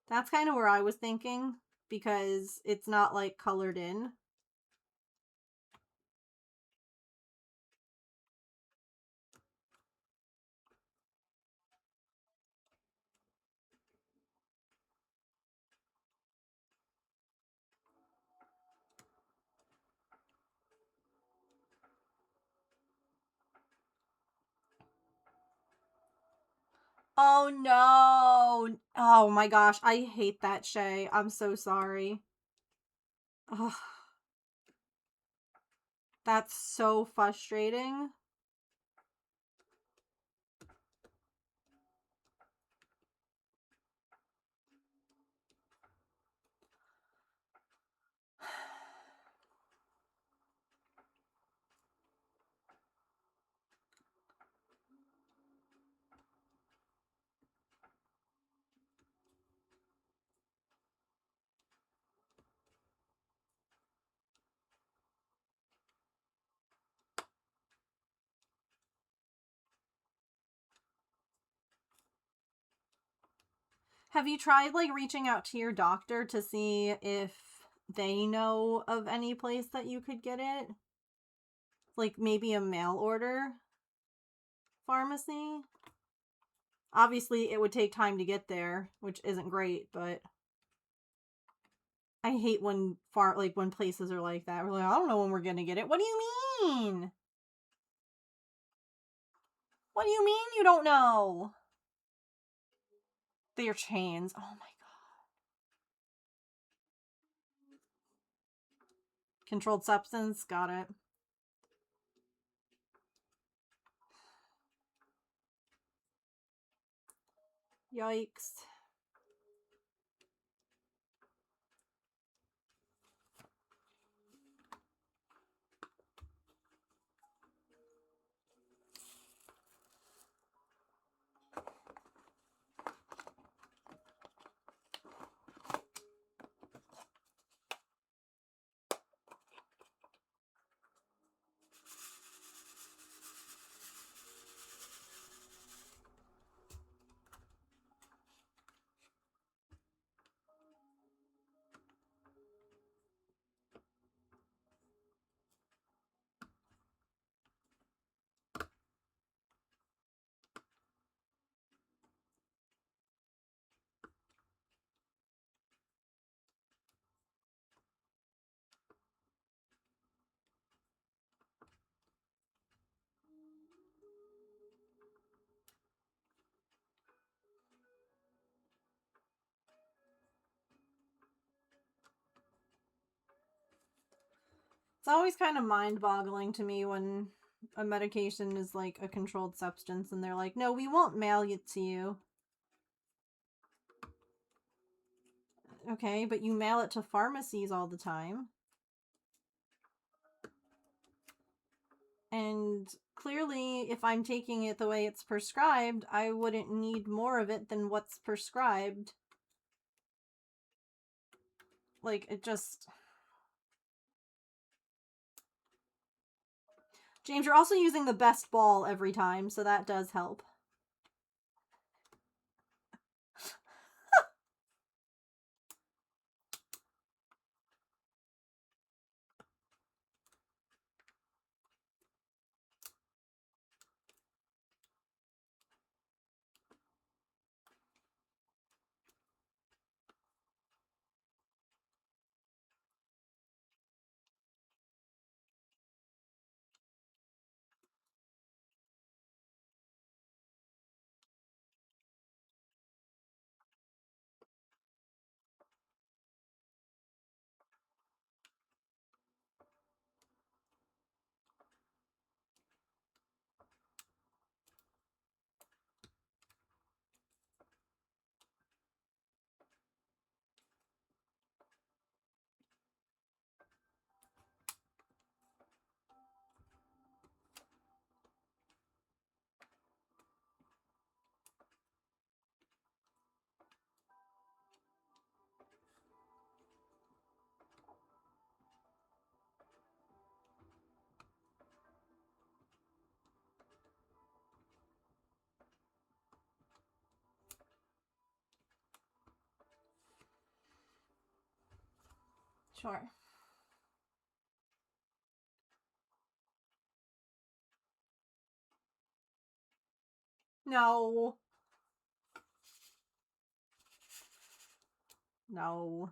That's kind of where I was thinking, because it's not like colored in. Oh no! Oh my gosh, I hate that, Shay. I'm so sorry. Ugh. That's so frustrating. Have you tried like reaching out to your doctor to see if they know of any place that you could get it? Like maybe a mail order pharmacy? Obviously, it would take time to get there, which isn't great, but I hate when when places are like that. We're like, I don't know when we're gonna get it. What do you mean? What do you mean you don't know? They're chains. Oh my god. Controlled substance. Got it. Yikes. It's always kind of mind-boggling to me when a medication is like a controlled substance and they're like, no, we won't mail it to you. Okay, but you mail it to pharmacies all the time. And clearly, if I'm taking it the way it's prescribed, I wouldn't need more of it than what's prescribed. Like, it just... James, you're also using the best ball every time, so that does help. Sure. No. No.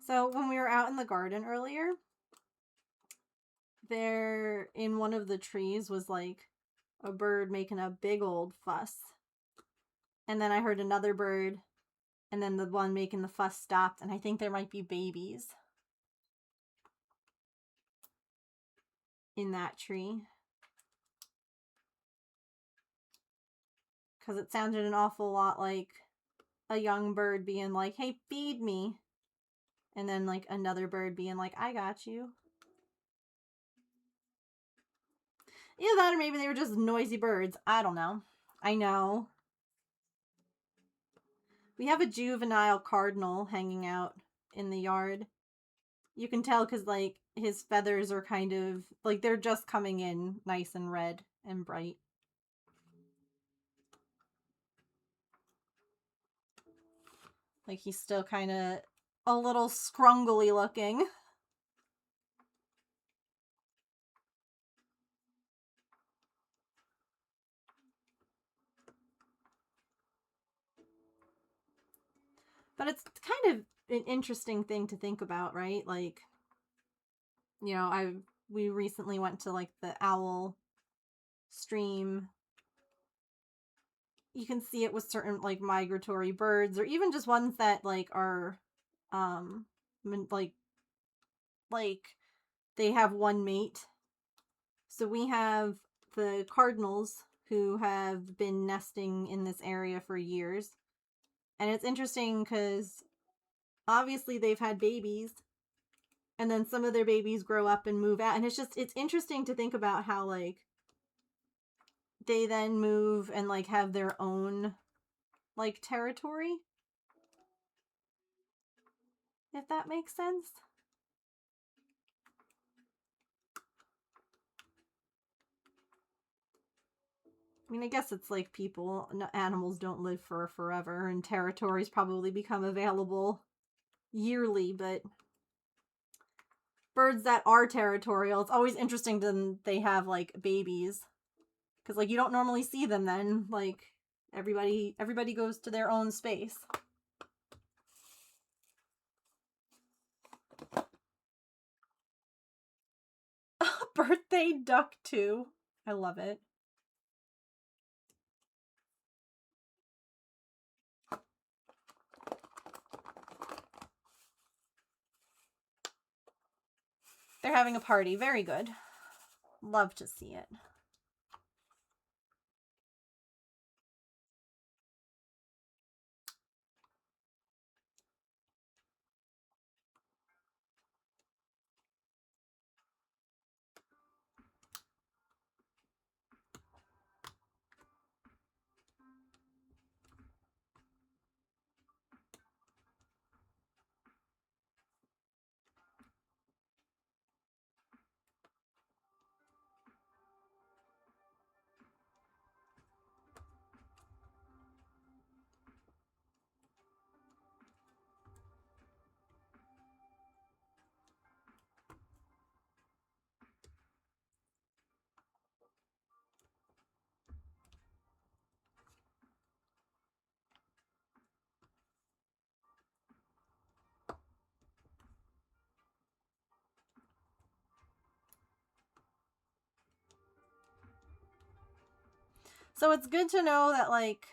So when we were out in the garden earlier, there in one of the trees was like a bird making a big old fuss. And then I heard another bird, and then the one making the fuss stopped, and I think there might be babies in that tree. Because it sounded an awful lot like a young bird being like, hey, feed me. And then like another bird being like, I got you. Either that or maybe they were just noisy birds. I don't know. I know. We have a juvenile cardinal hanging out in the yard. You can tell because like his feathers are kind of like they're just coming in nice and red and bright. Like he's still kind of a little scrungly looking. But it's kind of an interesting thing to think about, right? Like, you know, we recently went to like the owl stream. You can see it with certain like migratory birds or even just ones that like are like they have one mate. So we have the cardinals who have been nesting in this area for years. And it's interesting because obviously they've had babies and then some of their babies grow up and move out. And it's interesting to think about how like they then move and like have their own like territory. If that makes sense. I mean, I guess it's like people, animals don't live for forever, and territories probably become available yearly, but birds that are territorial, it's always interesting to they have like babies. Because like you don't normally see them then. Like everybody goes to their own space. Birthday duck too. I love it. They're having a party. Very good. Love to see it. So it's good to know that like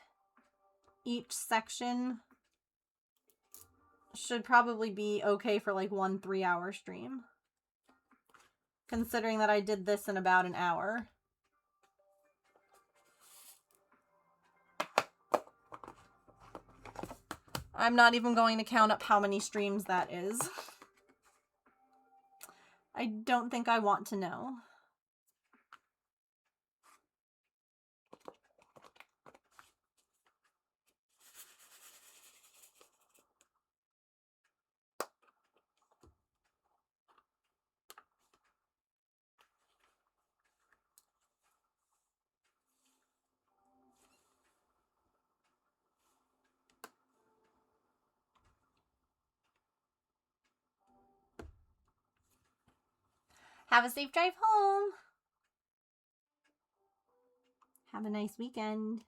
each section should probably be okay for like 1 3-hour stream. Considering that I did this in about an hour. I'm not even going to count up how many streams that is. I don't think I want to know. Have a safe drive home. Have a nice weekend.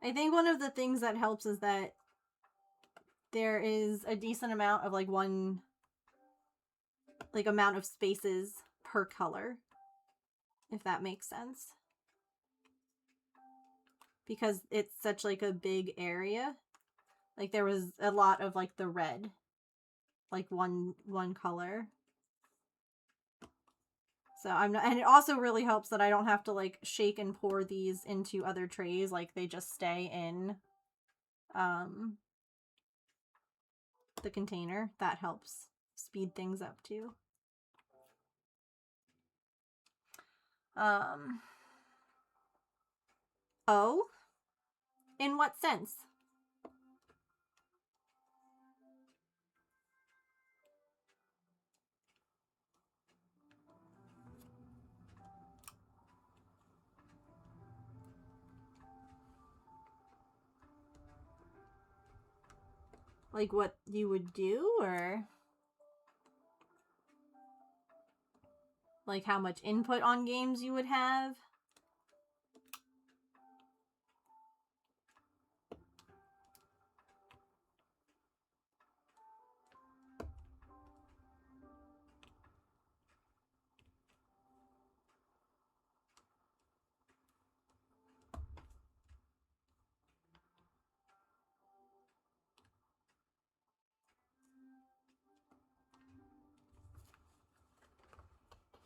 I think one of the things that helps is that there is a decent amount of like one amount of spaces per color, if that makes sense. Because it's such like a big area. Like there was a lot of like the red, like one color. So I'm not, and it also really helps that I don't have to like shake and pour these into other trays. Like they just stay in the container. That helps speed things up too. Oh? In what sense? Like what you would do, or like how much input on games you would have?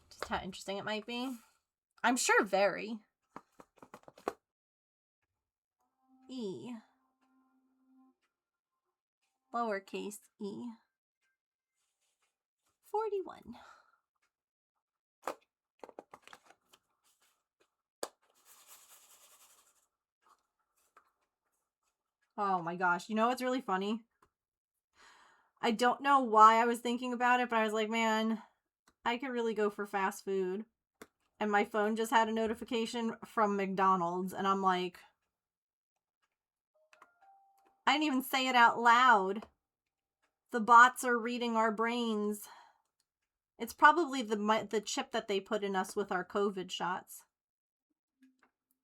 Just how interesting it might be. I'm sure very. E. Lowercase e. 41. Oh my gosh. You know what's really funny? I don't know why I was thinking about it, but I was like, man, I could really go for fast food. And my phone just had a notification from McDonald's, and I'm like, I didn't even say it out loud. The bots are reading our brains. It's probably the chip that they put in us with our COVID shots.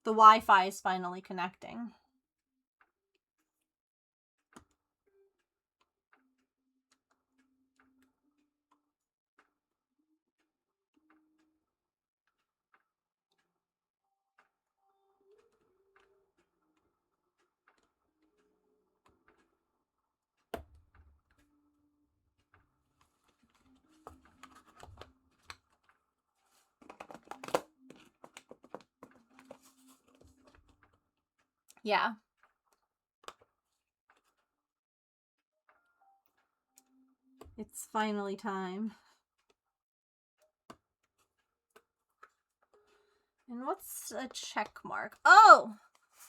The Wi-Fi is finally connecting. Yeah. It's finally time. And what's a check mark? Oh!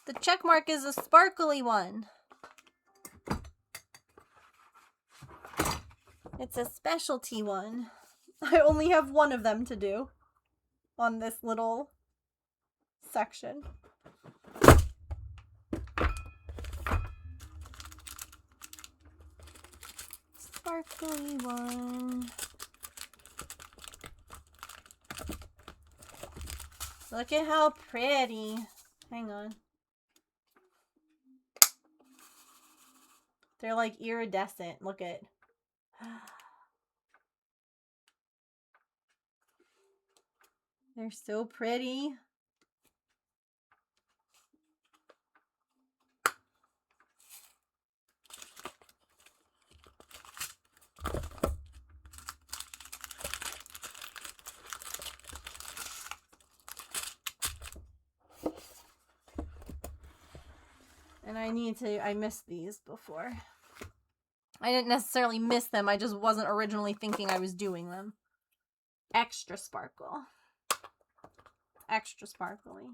The check mark is a sparkly one. It's a specialty one. I only have one of them to do on this little section. Sparkly one. Look at how pretty. Hang on. They're like iridescent. Look at. They're so pretty. And I missed these before. I didn't necessarily miss them, I just wasn't originally thinking I was doing them. Extra sparkle. Extra sparkly.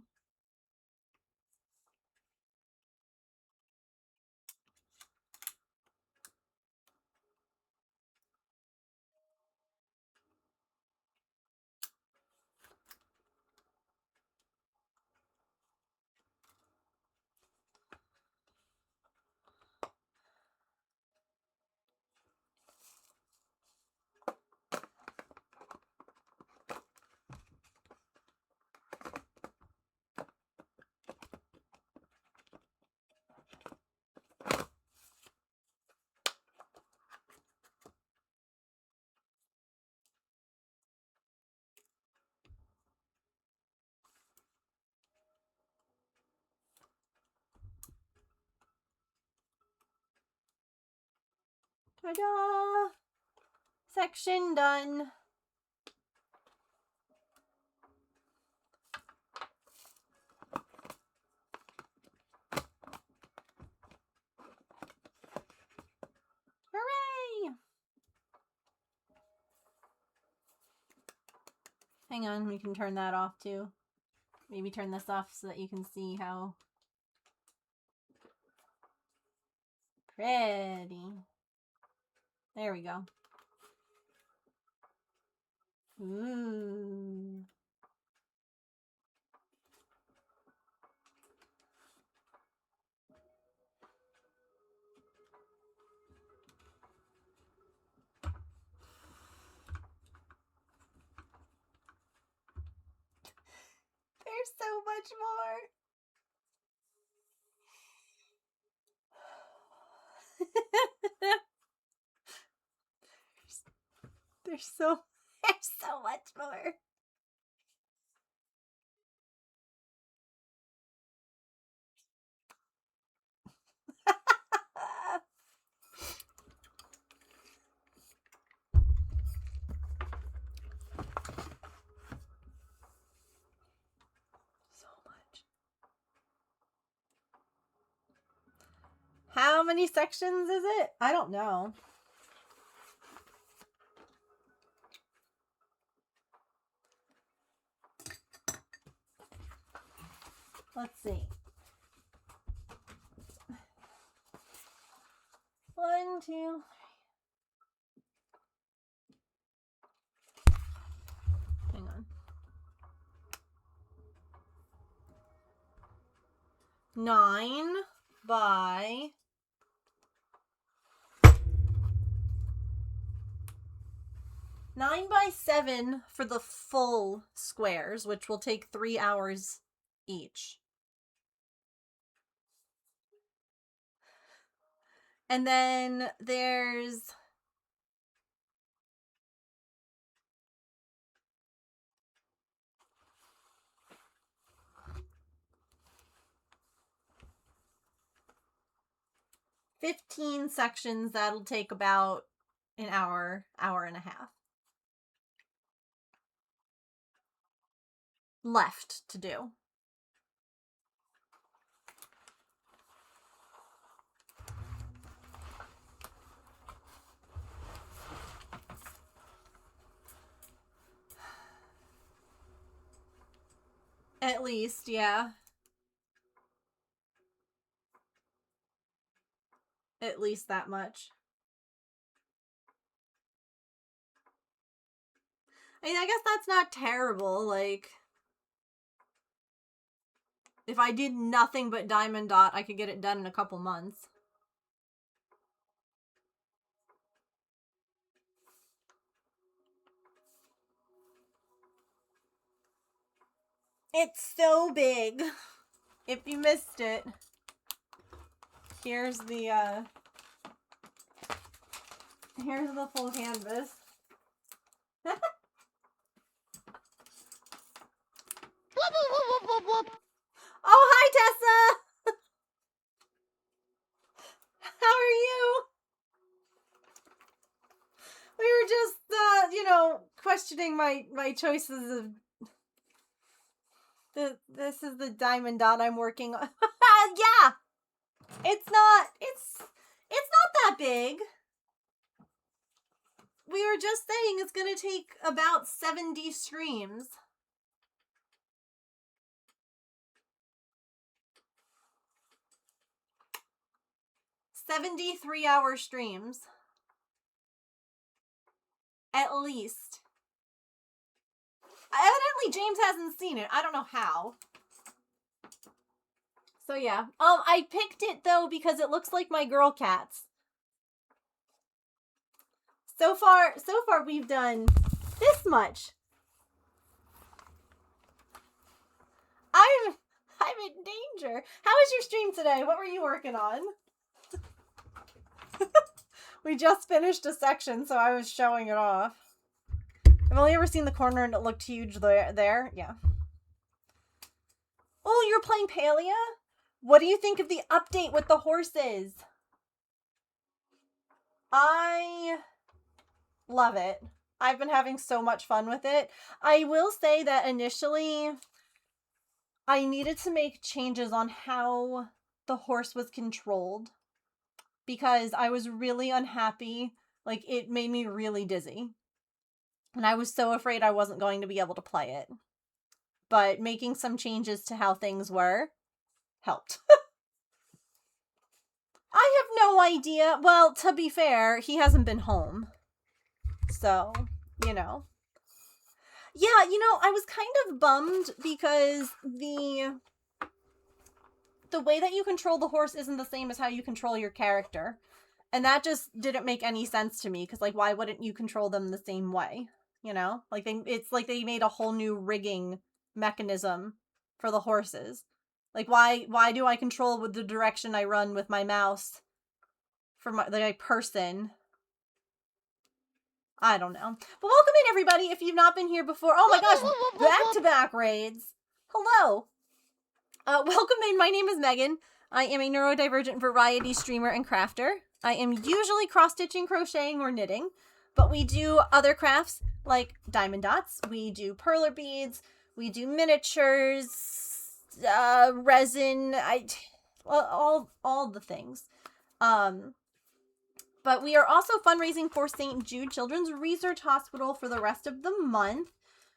Ta-da! Section done. Hooray! Hang on, we can turn that off too. Maybe turn this off so that you can see how pretty. There we go. Ooh. There's so much more. there's so much more. So much. How many sections is it? I don't know. Let's see. 1, 2. Hang on. 9 by 9 by 7 for the full squares, which will take 3 hours each. And then there's 15 sections that'll take about an hour, hour and a half. Left to do. At least, yeah. At least that much. I mean, I guess that's not terrible. Like, if I did nothing but Diamond Dot, I could get it done in a couple months. It's so big. If you missed it, here's the full canvas. Oh, hi, Tessa! How are you? We were just, questioning my choices of... This is the Diamond Dot I'm working on. Yeah! It's not that big. We were just saying it's gonna take about 70 streams. 73-hour streams. At least. Evidently James hasn't seen it. I don't know how. So yeah. I picked it though because it looks like my girl cats. So far we've done this much. I'm in danger. How was your stream today? What were you working on? We just finished a section, so I was showing it off. I've only ever seen the corner and it looked huge there. Yeah. Oh, you're playing Palia? What do you think of the update with the horses? I love it. I've been having so much fun with it. I will say that initially I needed to make changes on how the horse was controlled because I was really unhappy. Like, it made me really dizzy. And I was so afraid I wasn't going to be able to play it. But making some changes to how things were helped. I have no idea. Well, to be fair, he hasn't been home. So, you know. Yeah, you know, I was kind of bummed because the way that you control the horse isn't the same as how you control your character. And that just didn't make any sense to me, because, like, why wouldn't you control them the same way? You know? Like, it's like they made a whole new rigging mechanism for the horses. Like, why do I control with the direction I run with my mouse for my person? I don't know. But welcome in, everybody, if you've not been here before. Oh my gosh, back-to-back raids. Hello. Welcome in. My name is Megan. I am a neurodivergent variety streamer and crafter. I am usually cross-stitching, crocheting, or knitting, but we do other crafts like diamond dots. We do perler beads. We do miniatures, resin, all the things. But we are also fundraising for St. Jude Children's Research Hospital for the rest of the month.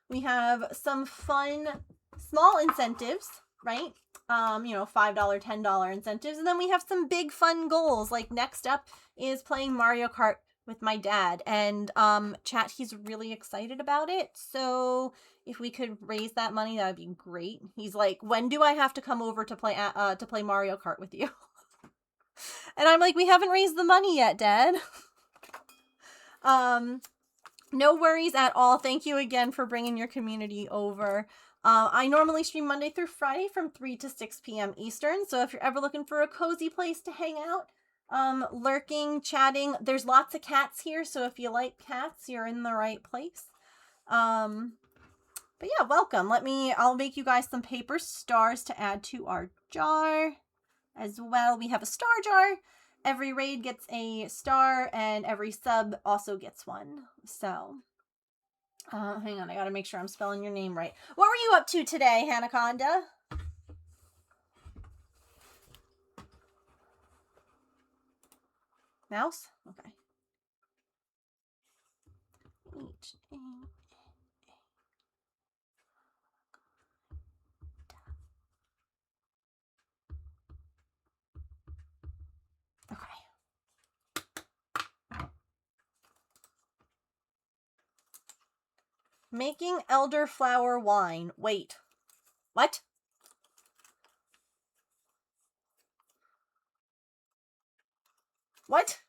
We have some fun, small incentives, right? You know, $5, $10 incentives. And then we have some big fun goals. Like, next up is playing Mario Kart with my dad. And chat, he's really excited about it. So if we could raise that money, that would be great. He's like, when do I have to come over to play Mario Kart with you? And I'm like, we haven't raised the money yet, Dad. No worries at all. Thank you again for bringing your community over. I normally stream Monday through Friday from 3 to 6 p.m. Eastern. So if you're ever looking for a cozy place to hang out, lurking, chatting, there's lots of cats here. So if you like cats, you're in the right place. But yeah, welcome. I'll make you guys some paper stars to add to our jar. As well, we have a star jar. Every raid gets a star, and every sub also gets one. So, hang on, I gotta make sure I'm spelling your name right. What were you up to today, Hanaconda? Mouse? Okay. Making elderflower wine. Wait. What? What?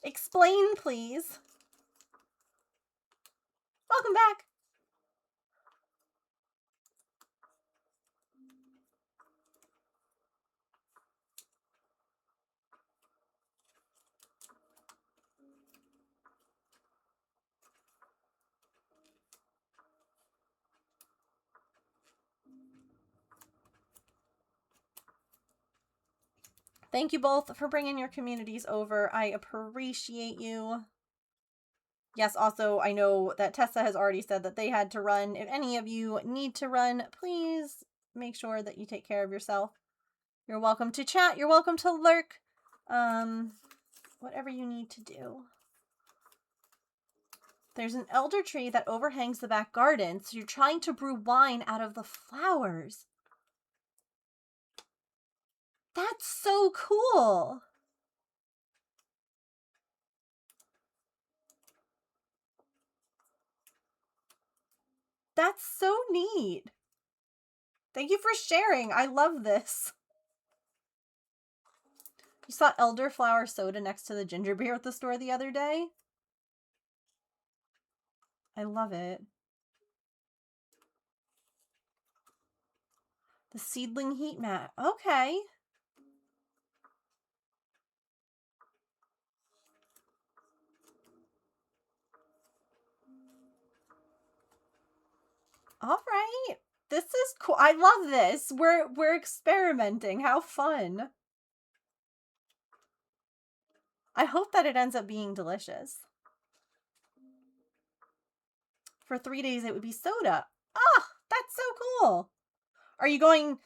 Explain, please. Welcome back. Thank you both for bringing your communities over. I appreciate you. Yes, also, I know that Tessa has already said that they had to run. If any of you need to run, please make sure that you take care of yourself. You're welcome to chat. You're welcome to lurk. Whatever you need to do. There's an elder tree that overhangs the back garden, so you're trying to brew wine out of the flowers. That's so cool. That's so neat. Thank you for sharing. I love this. You saw elderflower soda next to the ginger beer at the store the other day? I love it. The seedling heat mat. Okay. All right. This is cool. I love this. We're experimenting. How fun. I hope that it ends up being delicious. For 3 days it would be soda. Ah, that's so cool. Are you going...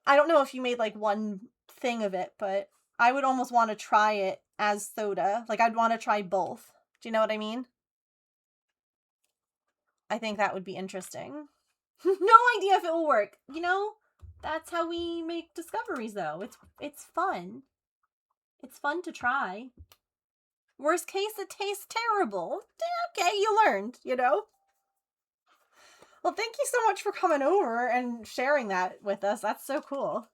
I don't know if you made like one thing of it, but I would almost want to try it as soda. Like I'd want to try both. Do you know what I mean? I think that would be interesting. No idea if it will work. You know, that's how we make discoveries though. It's fun. It's fun to try. Worst case, it tastes terrible. Okay, you learned, you know? Well, thank you so much for coming over and sharing that with us. That's so cool.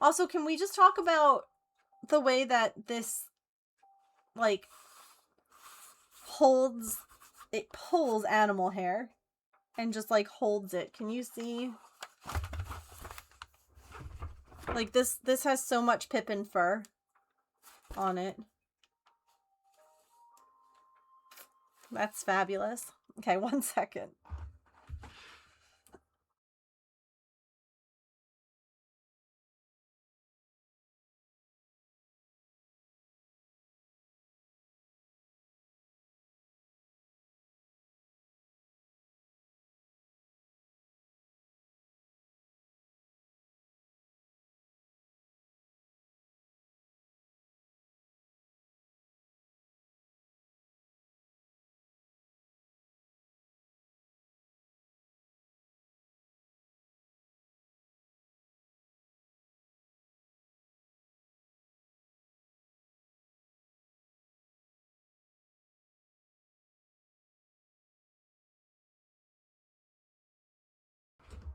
Also, can we just talk about the way that this, like, it pulls animal hair and just, like, holds it. Can you see? Like, this has so much Pippin fur on it. That's fabulous. Okay, 1 second.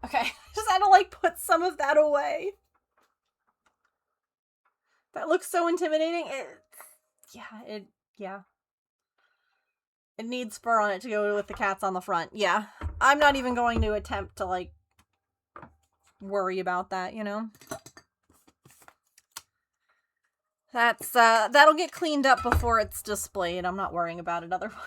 Okay, just had to, like, put some of that away. That looks so intimidating. Yeah. It needs fur on it to go with the cats on the front. Yeah. I'm not even going to attempt to, like, worry about that, you know? That'll get cleaned up before it's displayed. I'm not worrying about it otherwise.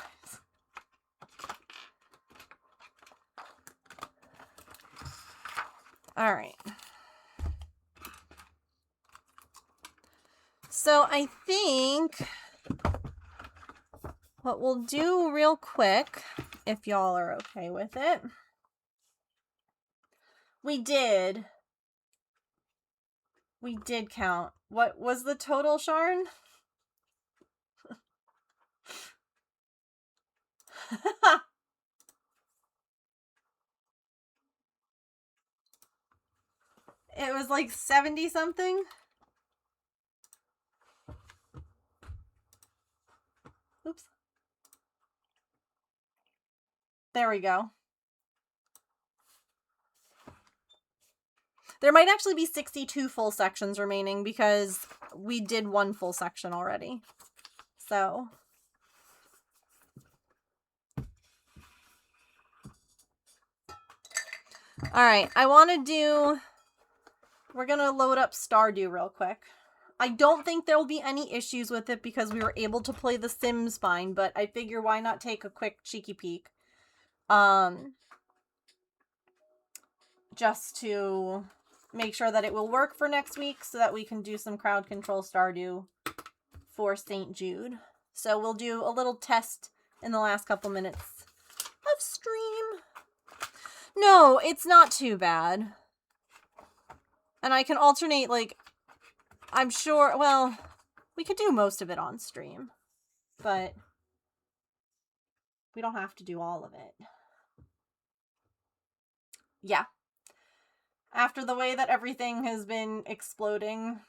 Alright. So I think what we'll do real quick, if y'all are okay with it. We did count. What was the total, Sharn? It was like 70 something. Oops. There we go. There might actually be 62 full sections remaining because we did one full section already. So. Alright, we're gonna load up Stardew real quick. I don't think there'll be any issues with it because we were able to play The Sims fine, but I figure why not take a quick cheeky peek. Just to make sure that it will work for next week so that we can do some crowd control Stardew for St. Jude. So we'll do a little test in the last couple minutes of No, it's not too bad. And I can alternate, like, I'm sure, well, we could do most of it on stream, but we don't have to do all of it. Yeah. After the way that everything has been exploding.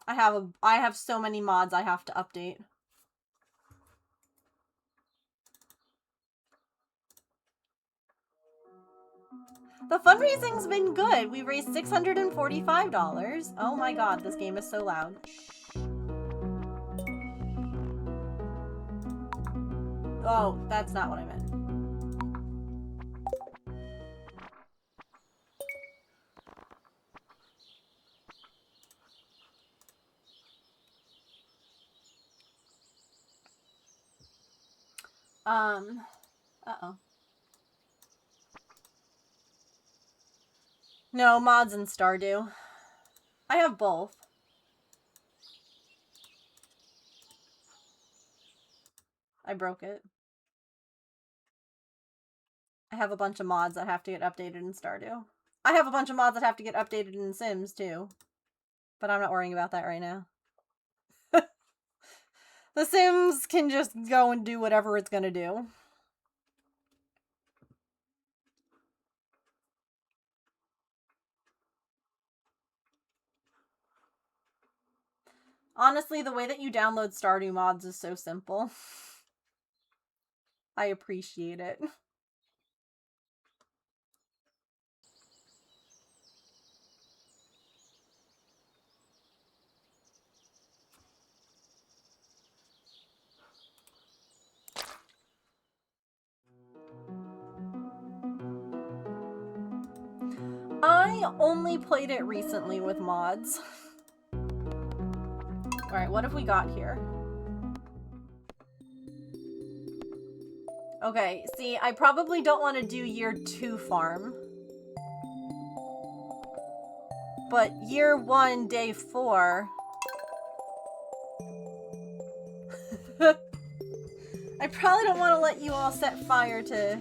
I have so many mods I have to update. The fundraising's been good. We raised $645. Oh my god, this game is so loud. Oh, that's not what I meant. Uh-oh. No, mods and Stardew. I have both. I broke it. I have a bunch of mods that have to get updated in Stardew. I have a bunch of mods that have to get updated in Sims, too. But I'm not worrying about that right now. The Sims can just go and do whatever it's gonna do. Honestly, the way that you download Stardew mods is so simple. I appreciate it. I only played it recently with mods. Alright, what have we got here? Okay, see, I probably don't want to do year 2 farm. But year 1, day 4... I probably don't want to let you all set fire to...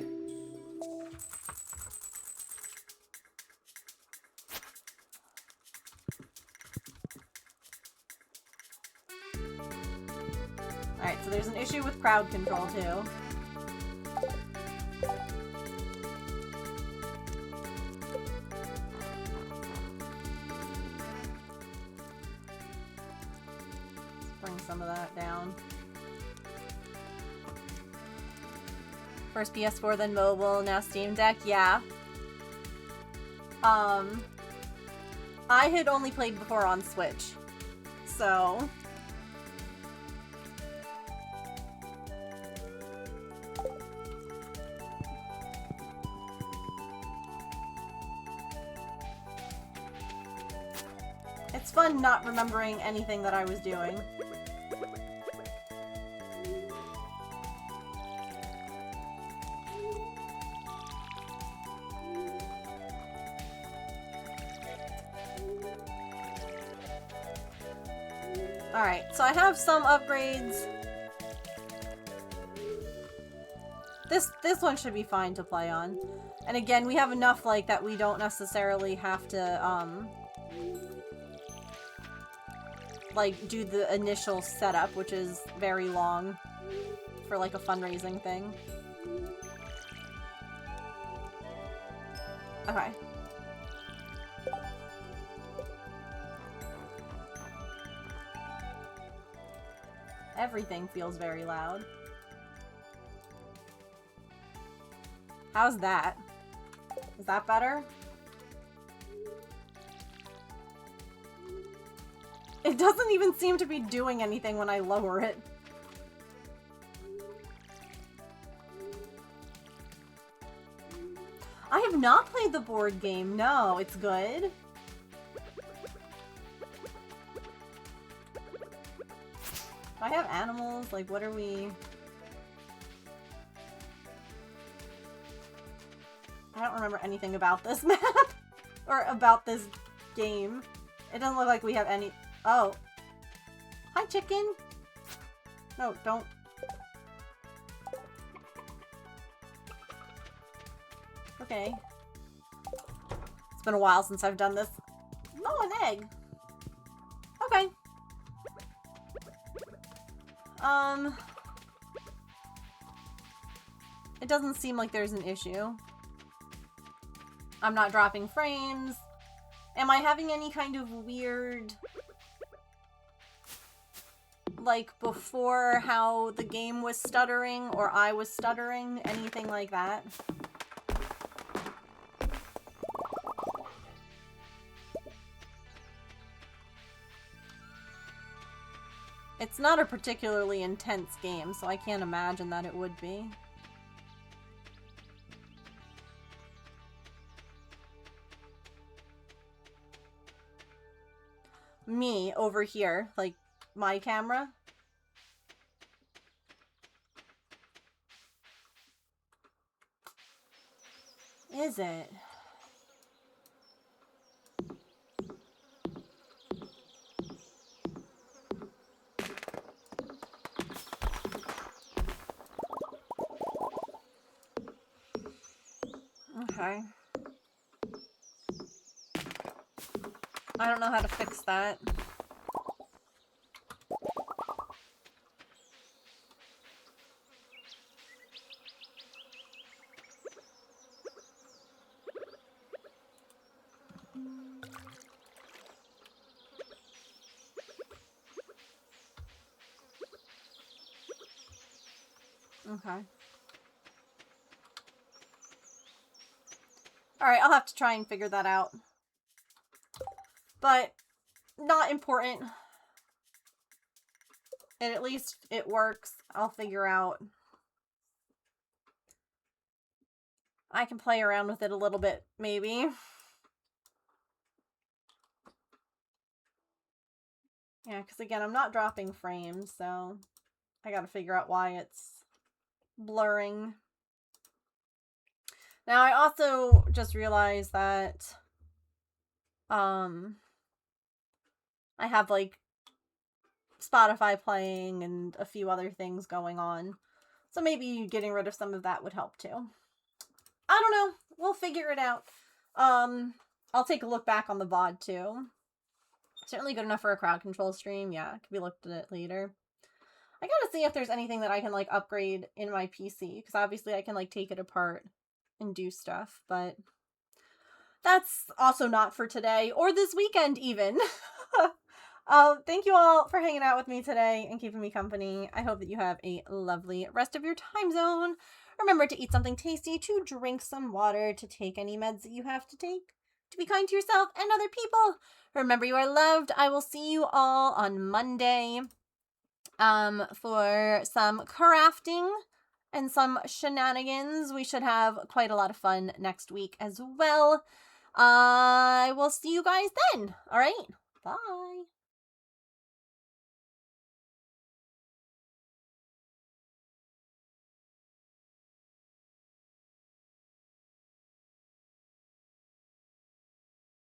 Alright, so there's an issue with crowd control, too. Let's bring some of that down. First PS4, then mobile, now Steam Deck, yeah. I had only played before on Switch, so... It's fun not remembering anything that I was doing. Alright, so I have some upgrades. This one should be fine to play on. And again, we have enough, like, that we don't necessarily have to, like, do the initial setup, which is very long for, like, a fundraising thing. Okay. Everything feels very loud. How's that? Is that better? It doesn't even seem to be doing anything when I lower it. I have not played the board game. No, it's good. Do I have animals? Like, what are we... I don't remember anything about this map. Or about this game. It doesn't look like we have any... Oh. Hi, chicken. No, don't. Okay. It's been a while since I've done this. Oh, an egg. Okay. It doesn't seem like there's an issue. I'm not dropping frames. Am I having any kind of weird... like before how the game was stuttering or I was stuttering? Anything like that? It's not a particularly intense game, so I can't imagine that it would be. Me over here, like my camera. Is it? Okay. I don't know how to fix that. Okay. Alright, I'll have to try and figure that out. But, not important. And at least it works. I'll figure out. I can play around with it a little bit, maybe. Yeah, because again, I'm not dropping frames, so I gotta figure out why it's blurring. Now, I also just realized that I have, like, Spotify playing and a few other things going on. So maybe getting rid of some of that would help, too. I don't know. We'll figure it out. I'll take a look back on the VOD, too. Certainly good enough for a crowd control stream. Yeah, it could be looked at later. I gotta see if there's anything that I can, like, upgrade in my PC. Because obviously I can, like, take it apart and do stuff. But that's also not for today. Or this weekend, even. Thank you all for hanging out with me today and keeping me company. I hope that you have a lovely rest of your time zone. Remember to eat something tasty, to drink some water, to take any meds that you have to take, to be kind to yourself and other people. Remember you are loved. I will see you all on Monday for some crafting and some shenanigans. We should have quite a lot of fun next week as well. I will see you guys then. All right. Bye.